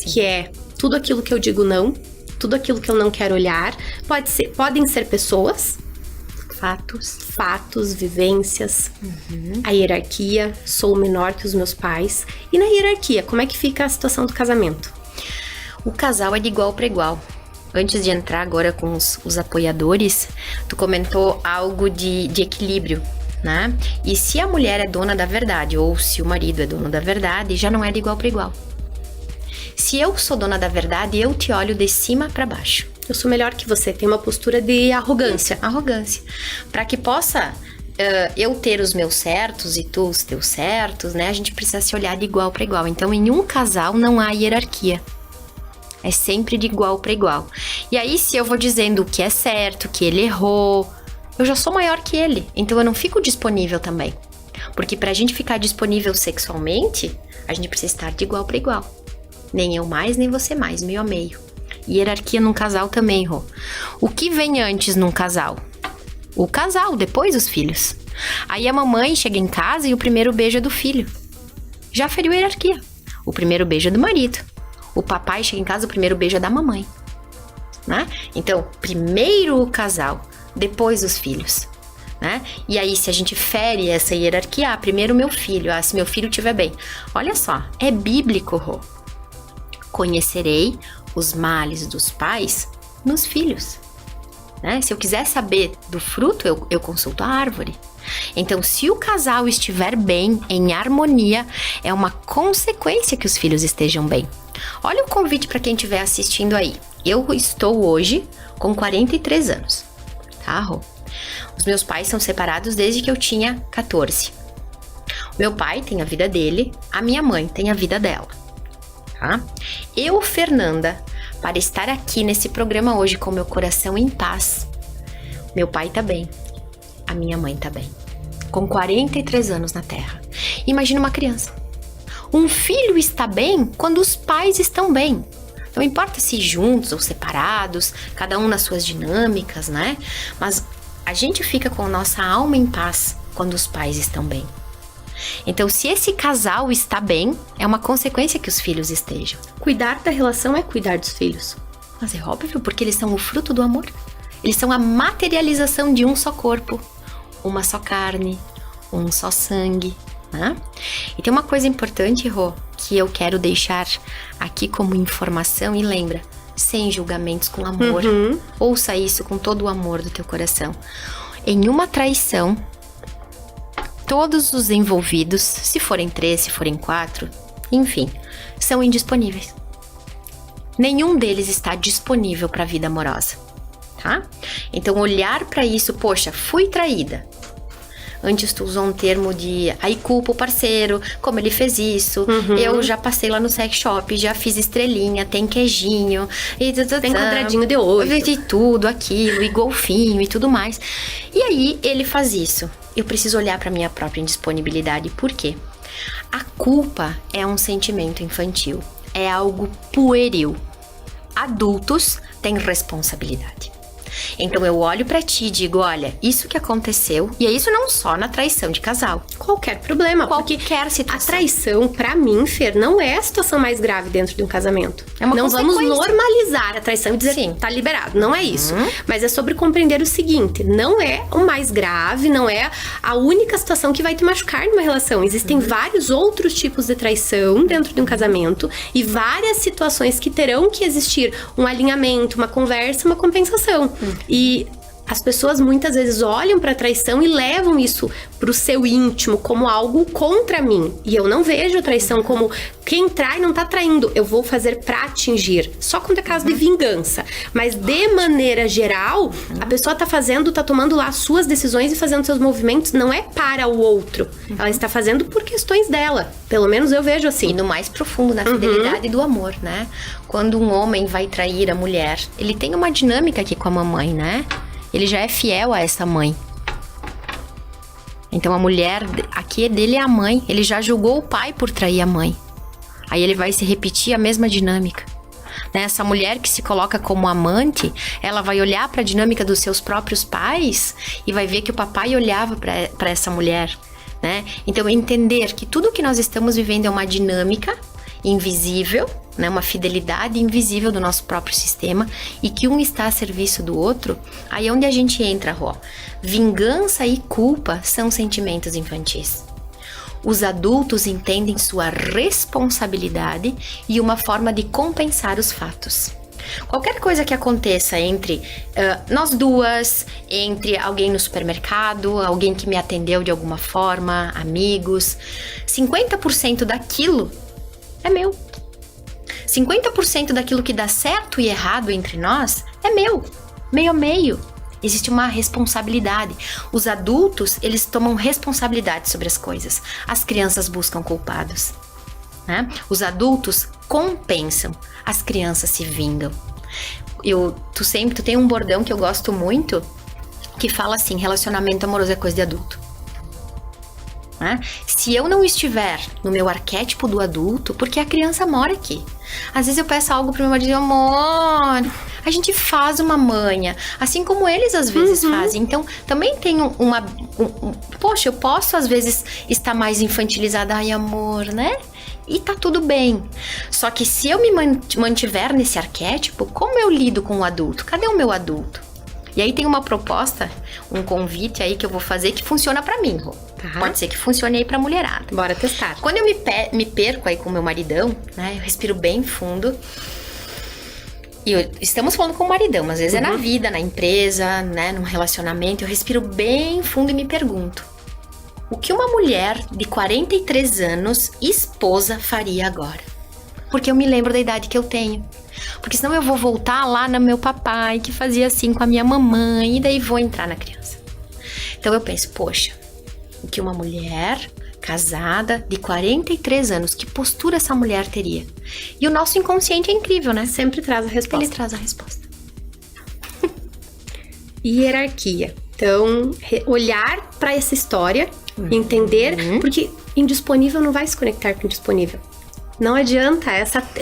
que é tudo aquilo que eu digo não, tudo aquilo que eu não quero olhar. Podem ser pessoas, fatos, vivências, a hierarquia, sou menor que os meus pais. E na hierarquia, como é que fica a situação do casamento? O casal é de igual para igual. Antes de entrar agora com os apoiadores, tu comentou algo de equilíbrio, né? E se a mulher é dona da verdade, ou se o marido é dono da verdade, já não é de igual para igual. Se eu sou dona da verdade, eu te olho de cima para baixo. Eu sou melhor que você, tem uma postura de arrogância. Arrogância. Para que possa eu ter os meus certos e tu os teus certos, né? A gente precisa se olhar de igual para igual. Então, em um casal não há hierarquia. É sempre de igual para igual. E aí, se eu vou dizendo o que é certo, que ele errou, eu já sou maior que ele. Então, eu não fico disponível também. Porque pra gente ficar disponível sexualmente, a gente precisa estar de igual para igual. Nem eu mais, nem você mais, meio a meio. Hierarquia num casal também, Rô. O que vem antes num casal? O casal, depois os filhos. Aí a mamãe chega em casa e o primeiro beijo é do filho. Já feriu a hierarquia. O primeiro beijo é do marido. O papai chega em casa, o primeiro beijo é da mamãe, né? Então, primeiro o casal, depois os filhos, né? E aí, se a gente fere essa hierarquia, primeiro meu filho, se meu filho estiver bem. Olha só, é bíblico, Rô. Conhecerei os males dos pais nos filhos. né? Se eu quiser saber do fruto, eu consulto a árvore. Então, se o casal estiver bem, em harmonia, é uma consequência que os filhos estejam bem. Olha o convite para quem estiver assistindo aí. Eu estou hoje com 43 anos, tá, Rô? Os meus pais são separados desde que eu tinha 14. Meu pai tem a vida dele, a minha mãe tem a vida dela, tá? Eu, Fernanda, para estar aqui nesse programa hoje com meu coração em paz, meu pai tá bem, a minha mãe tá bem, com 43 anos na Terra. Imagina uma criança. Um filho está bem quando os pais estão bem. Não importa se juntos ou separados, cada um nas suas dinâmicas, né? Mas a gente fica com a nossa alma em paz quando os pais estão bem. Então, se esse casal está bem, é uma consequência que os filhos estejam. Cuidar da relação é cuidar dos filhos. Mas é óbvio, porque eles são o fruto do amor. Eles são a materialização de um só corpo, uma só carne, um só sangue, né? E tem uma coisa importante, Rô, que eu quero deixar aqui como informação, e lembra, sem julgamentos, com amor. Ouça isso com todo o amor do teu coração. Em uma traição, todos os envolvidos, se forem 3, se forem 4, enfim, são indisponíveis. Nenhum deles está disponível para a vida amorosa, tá? Então, olhar para isso, poxa, fui traída. Antes tu usou um termo de aí culpa o parceiro, como ele fez isso. Eu já passei lá no sex shop, já fiz estrelinha, tem queijinho, e tem quadradinho de 8. De tudo, aquilo, e golfinho e tudo mais. E aí ele faz isso. Eu preciso olhar para minha própria indisponibilidade. Por quê? A culpa é um sentimento infantil, é algo pueril. Adultos têm responsabilidade. Então eu olho pra ti e digo, olha, isso que aconteceu, e é isso não só na traição de casal. Qualquer problema. Qualquer situação. A traição, pra mim, Fer, não é a situação mais grave dentro de um casamento. É uma não vamos normalizar a traição e dizer, sim, tá liberado. Não é isso. Mas é sobre compreender o seguinte, não é o mais grave, não é a única situação que vai te machucar numa relação. Existem vários outros tipos de traição dentro de um casamento e várias situações que terão que existir um alinhamento, uma conversa, uma compensação. E as pessoas muitas vezes olham pra traição e levam isso pro seu íntimo como algo contra mim. E eu não vejo a traição como quem trai não tá traindo, eu vou fazer pra atingir. Só quando é caso de vingança. Mas de maneira geral, a pessoa tá tomando lá as suas decisões e fazendo seus movimentos, não é para o outro. Ela está fazendo por questões dela. Pelo menos eu vejo assim. E no mais profundo, na fidelidade do amor, né? Quando um homem vai trair a mulher, ele tem uma dinâmica aqui com a mamãe, né? Ele já é fiel a essa mãe. Então a mulher, aqui dele é a mãe. Ele já julgou o pai por trair a mãe. Aí ele vai se repetir a mesma dinâmica. Né? Essa mulher que se coloca como amante, ela vai olhar para a dinâmica dos seus próprios pais e vai ver que o papai olhava para essa mulher. Né? Então entender que tudo que nós estamos vivendo é uma dinâmica invisível, né, uma fidelidade invisível do nosso próprio sistema e que um está a serviço do outro. Aí é onde a gente entra, Rô. Vingança e culpa são sentimentos infantis. Os adultos entendem sua responsabilidade e uma forma de compensar os fatos. Qualquer coisa que aconteça entre nós duas, entre alguém no supermercado, alguém que me atendeu de alguma forma, amigos, 50% daquilo é meu. 50% daquilo que dá certo e errado entre nós é meu. Meio a meio. Existe uma responsabilidade. Os adultos, eles tomam responsabilidade sobre as coisas. As crianças buscam culpados. Né? Os adultos compensam. As crianças se vingam. Tu tem um bordão que eu gosto muito, que fala assim, relacionamento amoroso é coisa de adulto. Né? Se eu não estiver no meu arquétipo do adulto, porque a criança mora aqui. Às vezes eu peço algo pro meu marido, amor, a gente faz uma manha, assim como eles às vezes fazem. Então, também tem poxa, eu posso às vezes estar mais infantilizada, ai amor, né? E tá tudo bem. Só que se eu me mantiver nesse arquétipo, como eu lido com o adulto? Cadê o meu adulto? E aí tem uma proposta, um convite aí que eu vou fazer que funciona pra mim, Rô. Tá. Pode ser que funcione aí pra mulherada. Bora testar. Quando eu me perco aí com o meu maridão, né? Eu respiro bem fundo. Estamos falando com o maridão, às vezes é na vida, na empresa, né, num relacionamento. Eu respiro bem fundo e me pergunto: o que uma mulher de 43 anos, esposa, faria agora? Porque eu me lembro da idade que eu tenho. Porque senão eu vou voltar lá no meu papai, que fazia assim com a minha mamãe, e daí vou entrar na criança. Então eu penso, poxa, o que uma mulher casada de 43 anos, que postura essa mulher teria? E o nosso inconsciente é incrível, né? Sempre traz a resposta. Ele traz a resposta. Hierarquia. Então, olhar para essa história, entender, porque indisponível não vai se conectar com indisponível. Não adianta,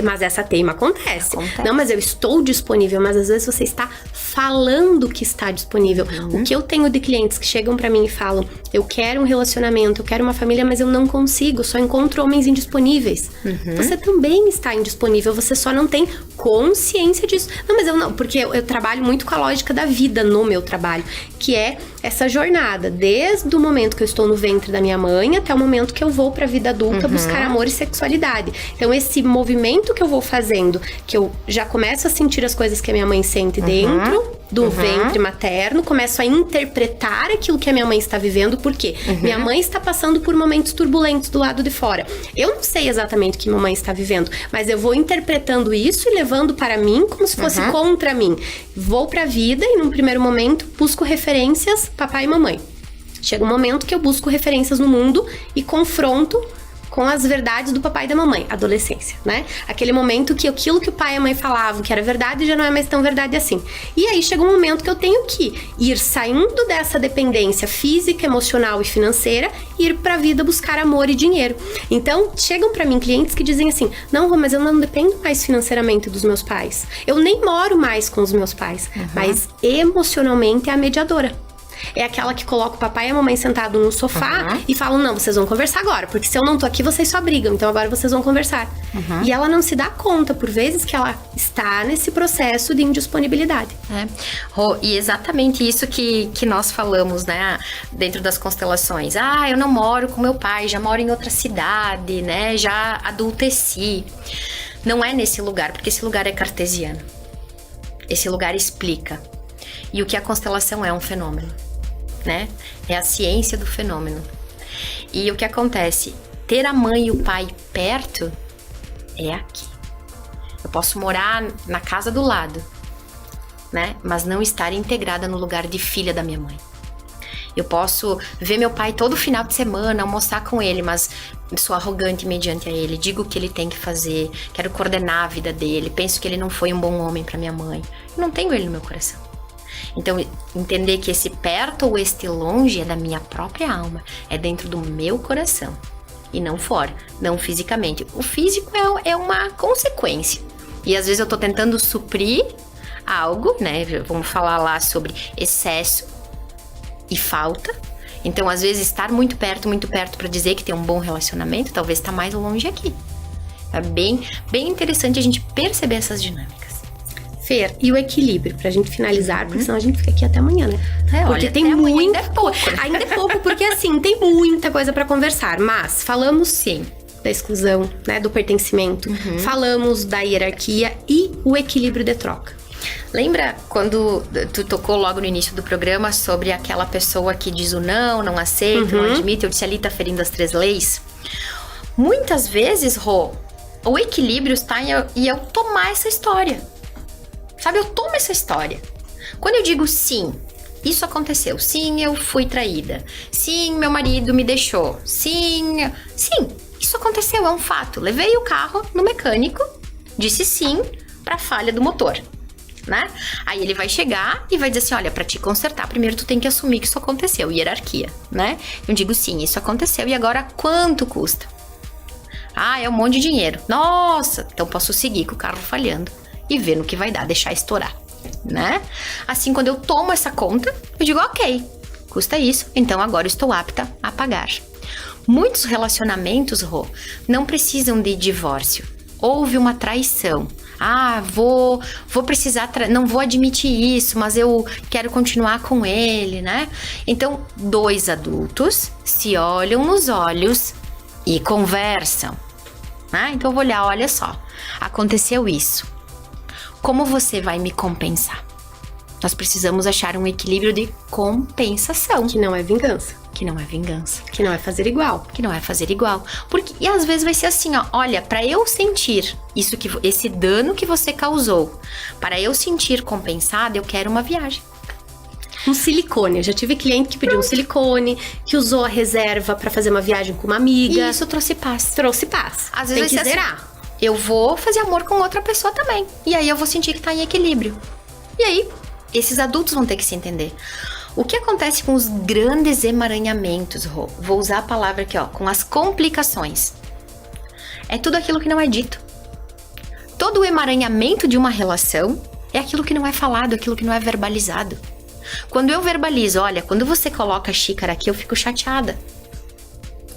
mas essa teima acontece. Não, mas eu estou disponível, mas às vezes você está falando que está disponível. O que eu tenho de clientes que chegam pra mim e falam: eu quero um relacionamento, eu quero uma família, mas eu não consigo, só encontro homens indisponíveis. Você também está indisponível, você só não tem consciência disso. Não, mas eu não, porque eu trabalho muito com a lógica da vida no meu trabalho, que é essa jornada, desde o momento que eu estou no ventre da minha mãe até o momento que eu vou pra vida adulta buscar amor e sexualidade. Então, esse movimento que eu vou fazendo, que eu já começo a sentir as coisas que a minha mãe sente dentro do ventre materno, começo a interpretar aquilo que a minha mãe está vivendo, porque minha mãe está passando por momentos turbulentos do lado de fora. Eu não sei exatamente o que minha mãe está vivendo, mas eu vou interpretando isso e levando para mim como se fosse contra mim. Vou pra vida e, num primeiro momento, busco referências papai e mamãe. Chega um momento que eu busco referências no mundo e confronto com as verdades do papai e da mamãe, adolescência, né? Aquele momento que aquilo que o pai e a mãe falavam que era verdade já não é mais tão verdade assim. E aí chega um momento que eu tenho que ir saindo dessa dependência física, emocional e financeira e ir pra vida buscar amor e dinheiro. Então, chegam pra mim clientes que dizem assim: não, mas eu não dependo mais financeiramente dos meus pais. Eu nem moro mais com os meus pais, mas emocionalmente é a mediadora. É aquela que coloca o papai e a mamãe sentado no sofá e falam: não, vocês vão conversar agora, porque se eu não tô aqui, vocês só brigam, então agora vocês vão conversar. E ela não se dá conta, por vezes, que ela está nesse processo de indisponibilidade. E exatamente isso que nós falamos, né, dentro das constelações. Eu não moro com meu pai, já moro em outra cidade, né, já adulteci. Não é nesse lugar, porque esse lugar é cartesiano. Esse lugar explica. E o que a constelação é um fenômeno, né? É a ciência do fenômeno. E o que acontece? Ter a mãe e o pai perto é aqui. Eu posso morar na casa do lado, né? Mas não estar integrada no lugar de filha da minha mãe. Eu posso ver meu pai todo final de semana, almoçar com ele, mas sou arrogante mediante a ele, digo o que ele tem que fazer, quero coordenar a vida dele, penso que ele não foi um bom homem para minha mãe. Eu não tenho ele no meu coração. Então, entender que esse perto ou este longe é da minha própria alma, é dentro do meu coração e não fora, não fisicamente. O físico é uma consequência. E às vezes eu tô tentando suprir algo, né? Vamos falar lá sobre excesso e falta. Então, às vezes, estar muito perto para dizer que tem um bom relacionamento, talvez tá mais longe aqui. É bem interessante a gente perceber essas dinâmicas. Fer, e o equilíbrio, pra gente finalizar, porque senão a gente fica aqui até amanhã, né? Porque olha, tem muito... Ainda é pouco, né? Ainda é pouco, porque assim, tem muita coisa pra conversar. Mas falamos, sim, da exclusão, né? Do pertencimento. Falamos da hierarquia e o equilíbrio de troca. Lembra quando tu tocou logo no início do programa sobre aquela pessoa que diz o não aceita, não admite? Eu disse ali, tá ferindo as 3 leis. Muitas vezes, Rô, o equilíbrio está em eu tomar essa história. Sabe, eu tomo essa história. Quando eu digo sim, isso aconteceu. Sim, eu fui traída. Sim, meu marido me deixou. Sim, isso aconteceu, é um fato. Levei o carro no mecânico, disse sim pra falha do motor, né? Aí ele vai chegar e vai dizer assim: olha, pra te consertar, primeiro tu tem que assumir que isso aconteceu. Hierarquia, né? Eu digo sim, isso aconteceu. E agora, quanto custa? É um monte de dinheiro. Nossa, então posso seguir com o carro falhando e ver no que vai dar, deixar estourar, né? Assim, quando eu tomo essa conta, eu digo: ok, custa isso, então agora eu estou apta a pagar. Muitos relacionamentos, Rô, não precisam de divórcio. Houve uma traição. Vou precisar, não vou admitir isso, mas eu quero continuar com ele, né? Então, 2 adultos se olham nos olhos e conversam, né? Então, eu vou olhar, olha só, aconteceu isso. como você vai me compensar? Nós precisamos achar um equilíbrio de compensação. Que não é vingança. Que não é vingança. Que não é fazer igual. Que não é fazer igual. E às vezes vai ser assim, ó. Olha, para eu sentir esse dano que você causou, para eu sentir compensada, eu quero uma viagem. Um silicone. Eu já tive cliente que pediu um silicone, que usou a reserva pra fazer uma viagem com uma amiga. E isso trouxe paz. Trouxe paz. Às vezes tem que zerar. Assim, eu vou fazer amor com outra pessoa também. E aí eu vou sentir que tá em equilíbrio. E aí, esses adultos vão ter que se entender. O que acontece com os grandes emaranhamentos, Rô? Vou usar a palavra aqui, ó, com as complicações. É tudo aquilo que não é dito. Todo o emaranhamento de uma relação é aquilo que não é falado, aquilo que não é verbalizado. Quando eu verbalizo, olha, quando você coloca a xícara aqui, eu fico chateada.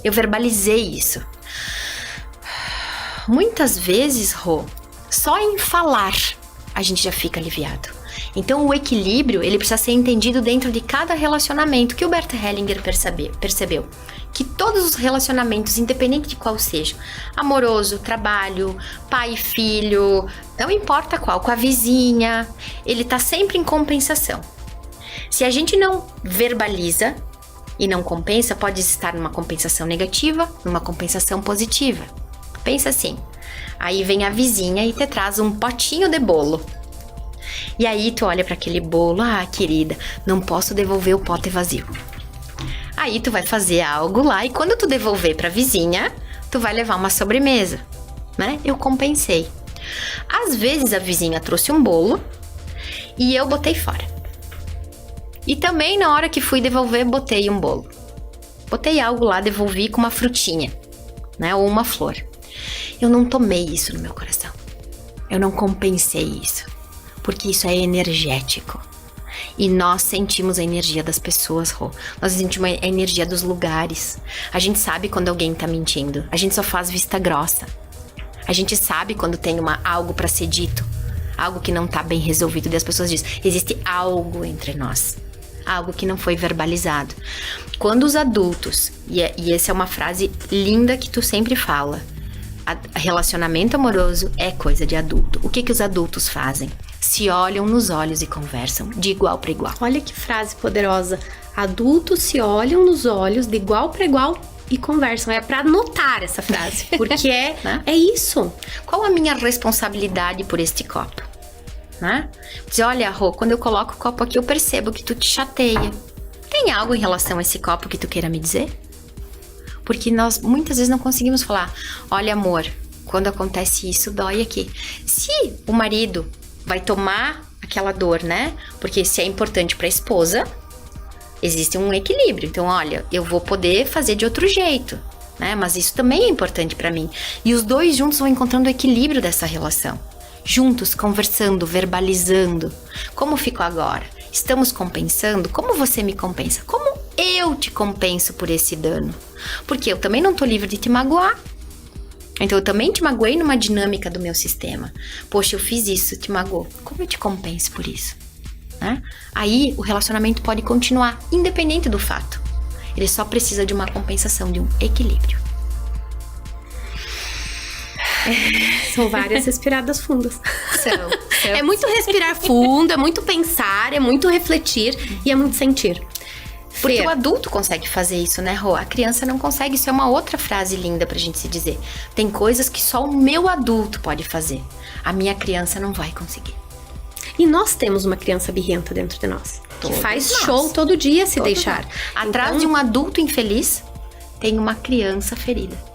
Eu verbalizei isso. Muitas vezes, Rô, só em falar a gente já fica aliviado. Então o equilíbrio, ele precisa ser entendido dentro de cada relacionamento, que o Bert Hellinger percebeu. Que todos os relacionamentos, independente de qual seja, amoroso, trabalho, pai e filho, não importa qual, com a vizinha, ele tá sempre em compensação. Se a gente não verbaliza e não compensa, pode estar numa compensação negativa, numa compensação positiva. Pensa assim, aí vem a vizinha e te traz um potinho de bolo. E aí tu olha para aquele bolo, querida, não posso devolver o pote vazio. Aí tu vai fazer algo lá e quando tu devolver pra vizinha, tu vai levar uma sobremesa, né? Eu compensei. Às vezes a vizinha trouxe um bolo e eu botei fora. E também na hora que fui devolver, botei um bolo. Botei algo lá, devolvi com uma frutinha, né? Ou uma flor. Eu não tomei isso no meu coração. Eu não compensei isso. Porque isso é energético. E nós sentimos a energia das pessoas, Rô. Nós sentimos a energia dos lugares. A gente sabe quando alguém tá mentindo. A gente só faz vista grossa. A gente sabe quando tem algo pra ser dito. Algo que não tá bem resolvido. E as pessoas dizem, existe algo entre nós. Algo que não foi verbalizado. Quando os adultos, e essa é uma frase linda que tu sempre fala, relacionamento amoroso é coisa de adulto. O que os adultos fazem? Se olham nos olhos e conversam de igual para igual. Olha que frase poderosa. Adultos se olham nos olhos de igual para igual e conversam. É para anotar essa frase, porque né? É isso. Qual a minha responsabilidade por este copo? Né? Diz, olha, Rô, quando eu coloco o copo aqui, eu percebo que tu te chateia. Tem algo em relação a esse copo que tu queira me dizer? Porque nós muitas vezes não conseguimos falar, olha, amor, quando acontece isso, dói aqui. Se o marido vai tomar aquela dor, né? Porque se é importante para a esposa, existe um equilíbrio. Então, olha, eu vou poder fazer de outro jeito, né? Mas isso também é importante para mim. E os dois juntos vão encontrando o equilíbrio dessa relação. Juntos, conversando, verbalizando. Como ficou agora? Estamos compensando? Como você me compensa? Como eu te compenso por esse dano? Porque eu também não tô livre de te magoar. Então eu também te magoei numa dinâmica do meu sistema. Poxa, eu fiz isso, te magoou. Como eu te compenso por isso? Né? Aí o relacionamento pode continuar, independente do fato. Ele só precisa de uma compensação, de um equilíbrio. São várias respiradas fundas. São. É muito respirar fundo, é muito pensar, é muito refletir e é muito sentir. Porque o adulto consegue fazer isso, né, Rô? A criança não consegue. Isso é uma outra frase linda pra gente se dizer. Tem coisas que só o meu adulto pode fazer. A minha criança não vai conseguir. E nós temos uma criança birrenta dentro de nós. Todos que faz nós. show todo dia se Todos deixar. nós. Atrás de um adulto infeliz, tem uma criança ferida.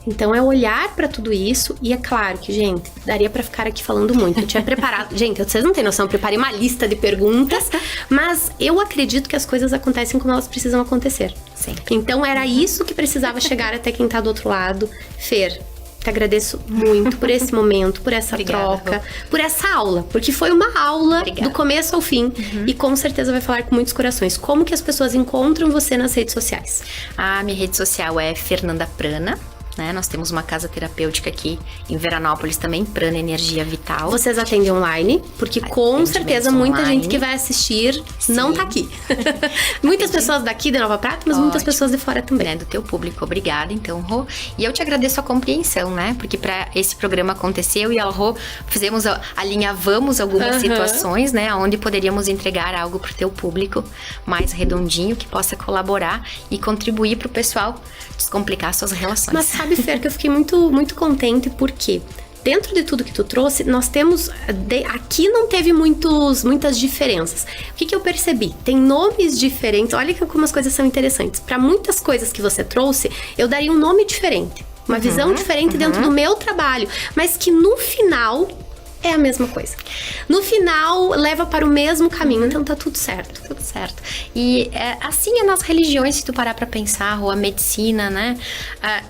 Então é olhar pra tudo isso e é claro que, gente, daria pra ficar aqui falando muito. Eu tinha preparado, gente, vocês não têm noção, eu preparei uma lista de perguntas, mas eu acredito que as coisas acontecem como elas precisam acontecer. Sempre. Então era isso que precisava chegar até quem tá do outro lado. Fer, te agradeço muito por esse momento, por essa Obrigada, troca, por essa aula, porque foi uma aula Obrigada. do começo ao fim e com certeza vai falar com muitos corações. Como que as pessoas encontram você nas redes sociais? A minha rede social é Fernanda Prana. né? Nós temos uma casa terapêutica aqui em Veranópolis também, Prana Energia Vital. Vocês atendem online? Porque com certeza muita online. gente que vai assistir não tá aqui. Muitas pessoas daqui de Nova Prata, mas muitas pessoas de fora também. Né, do teu público, obrigada, então, Rô. E eu te agradeço a compreensão, né? Porque para esse programa acontecer, eu e a Rô alinhavamos algumas situações, né? Onde poderíamos entregar algo pro teu público mais redondinho, que possa colaborar e contribuir pro pessoal descomplicar suas relações. Mas sabe, Fer, que eu fiquei muito, muito contente porque dentro de tudo que tu trouxe, nós temos... Aqui não teve muitas diferenças. O que eu percebi? Tem nomes diferentes. Olha como as coisas são interessantes. Para muitas coisas que você trouxe, eu daria um nome diferente. Uma visão diferente dentro do meu trabalho. Mas que no final... é a mesma coisa. No final, leva para o mesmo caminho, então tá tudo certo. Tudo certo. E assim é nas religiões, se tu parar pra pensar, ou a medicina, né?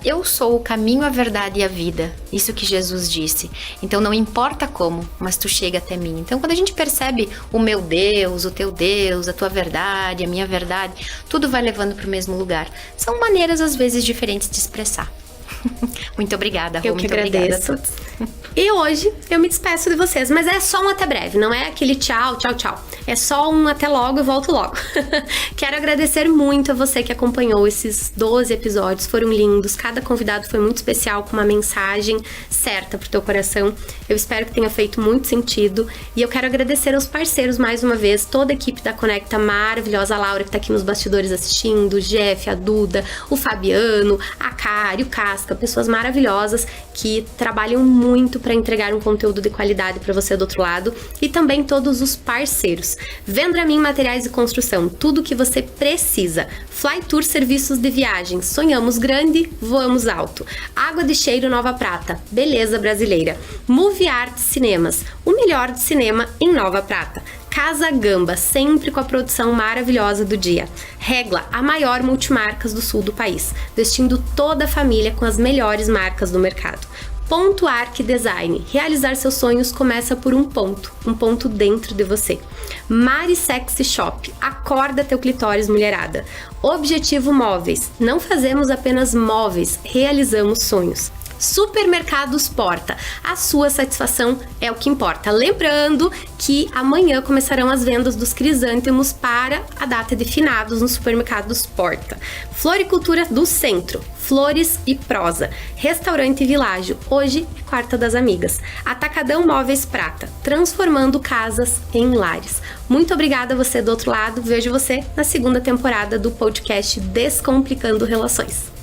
Eu sou o caminho, a verdade e a vida. Isso que Jesus disse. Então não importa como, mas tu chega até mim. Então quando a gente percebe o meu Deus, o teu Deus, a tua verdade, a minha verdade, tudo vai levando pro mesmo lugar. São maneiras, às vezes, diferentes de expressar. Muito obrigada, Rô. Eu que agradeço. E hoje eu me despeço de vocês, mas é só um até breve, não é aquele tchau, tchau, tchau. É só um até logo e volto logo. Quero agradecer muito a você que acompanhou esses 12 episódios, foram lindos. Cada convidado foi muito especial, com uma mensagem certa pro teu coração. Eu espero que tenha feito muito sentido. E eu quero agradecer aos parceiros mais uma vez, toda a equipe da Conecta maravilhosa, a Laura que tá aqui nos bastidores assistindo, o Jeff, a Duda, o Fabiano, a Kari, o Casca, pessoas maravilhosas que trabalham muito para entregar um conteúdo de qualidade para você do outro lado, e também todos os parceiros. Vendramin Materiais de Construção, tudo o que você precisa. Flytour Serviços de Viagem, sonhamos grande, voamos alto. Água de Cheiro Nova Prata, beleza brasileira. Movie Art Cinemas, o melhor de cinema em Nova Prata. Casa Gamba, sempre com a produção maravilhosa do dia. Regla, a maior multimarcas do sul do país, vestindo toda a família com as melhores marcas do mercado. Ponto Arc Design, realizar seus sonhos começa por um ponto dentro de você. Mari Sexy Shop, acorda teu clitóris, mulherada. Objetivo Móveis, não fazemos apenas móveis, realizamos sonhos. Supermercados Porta, a sua satisfação é o que importa. Lembrando que amanhã começarão as vendas dos crisântemos para a data de finados no Supermercados Porta. Floricultura do Centro, Flores e Prosa. Restaurante Világio, hoje é Quarta das Amigas. Atacadão Móveis Prata, transformando casas em lares. Muito obrigada a você do outro lado, vejo você na segunda temporada do podcast Descomplicando Relações.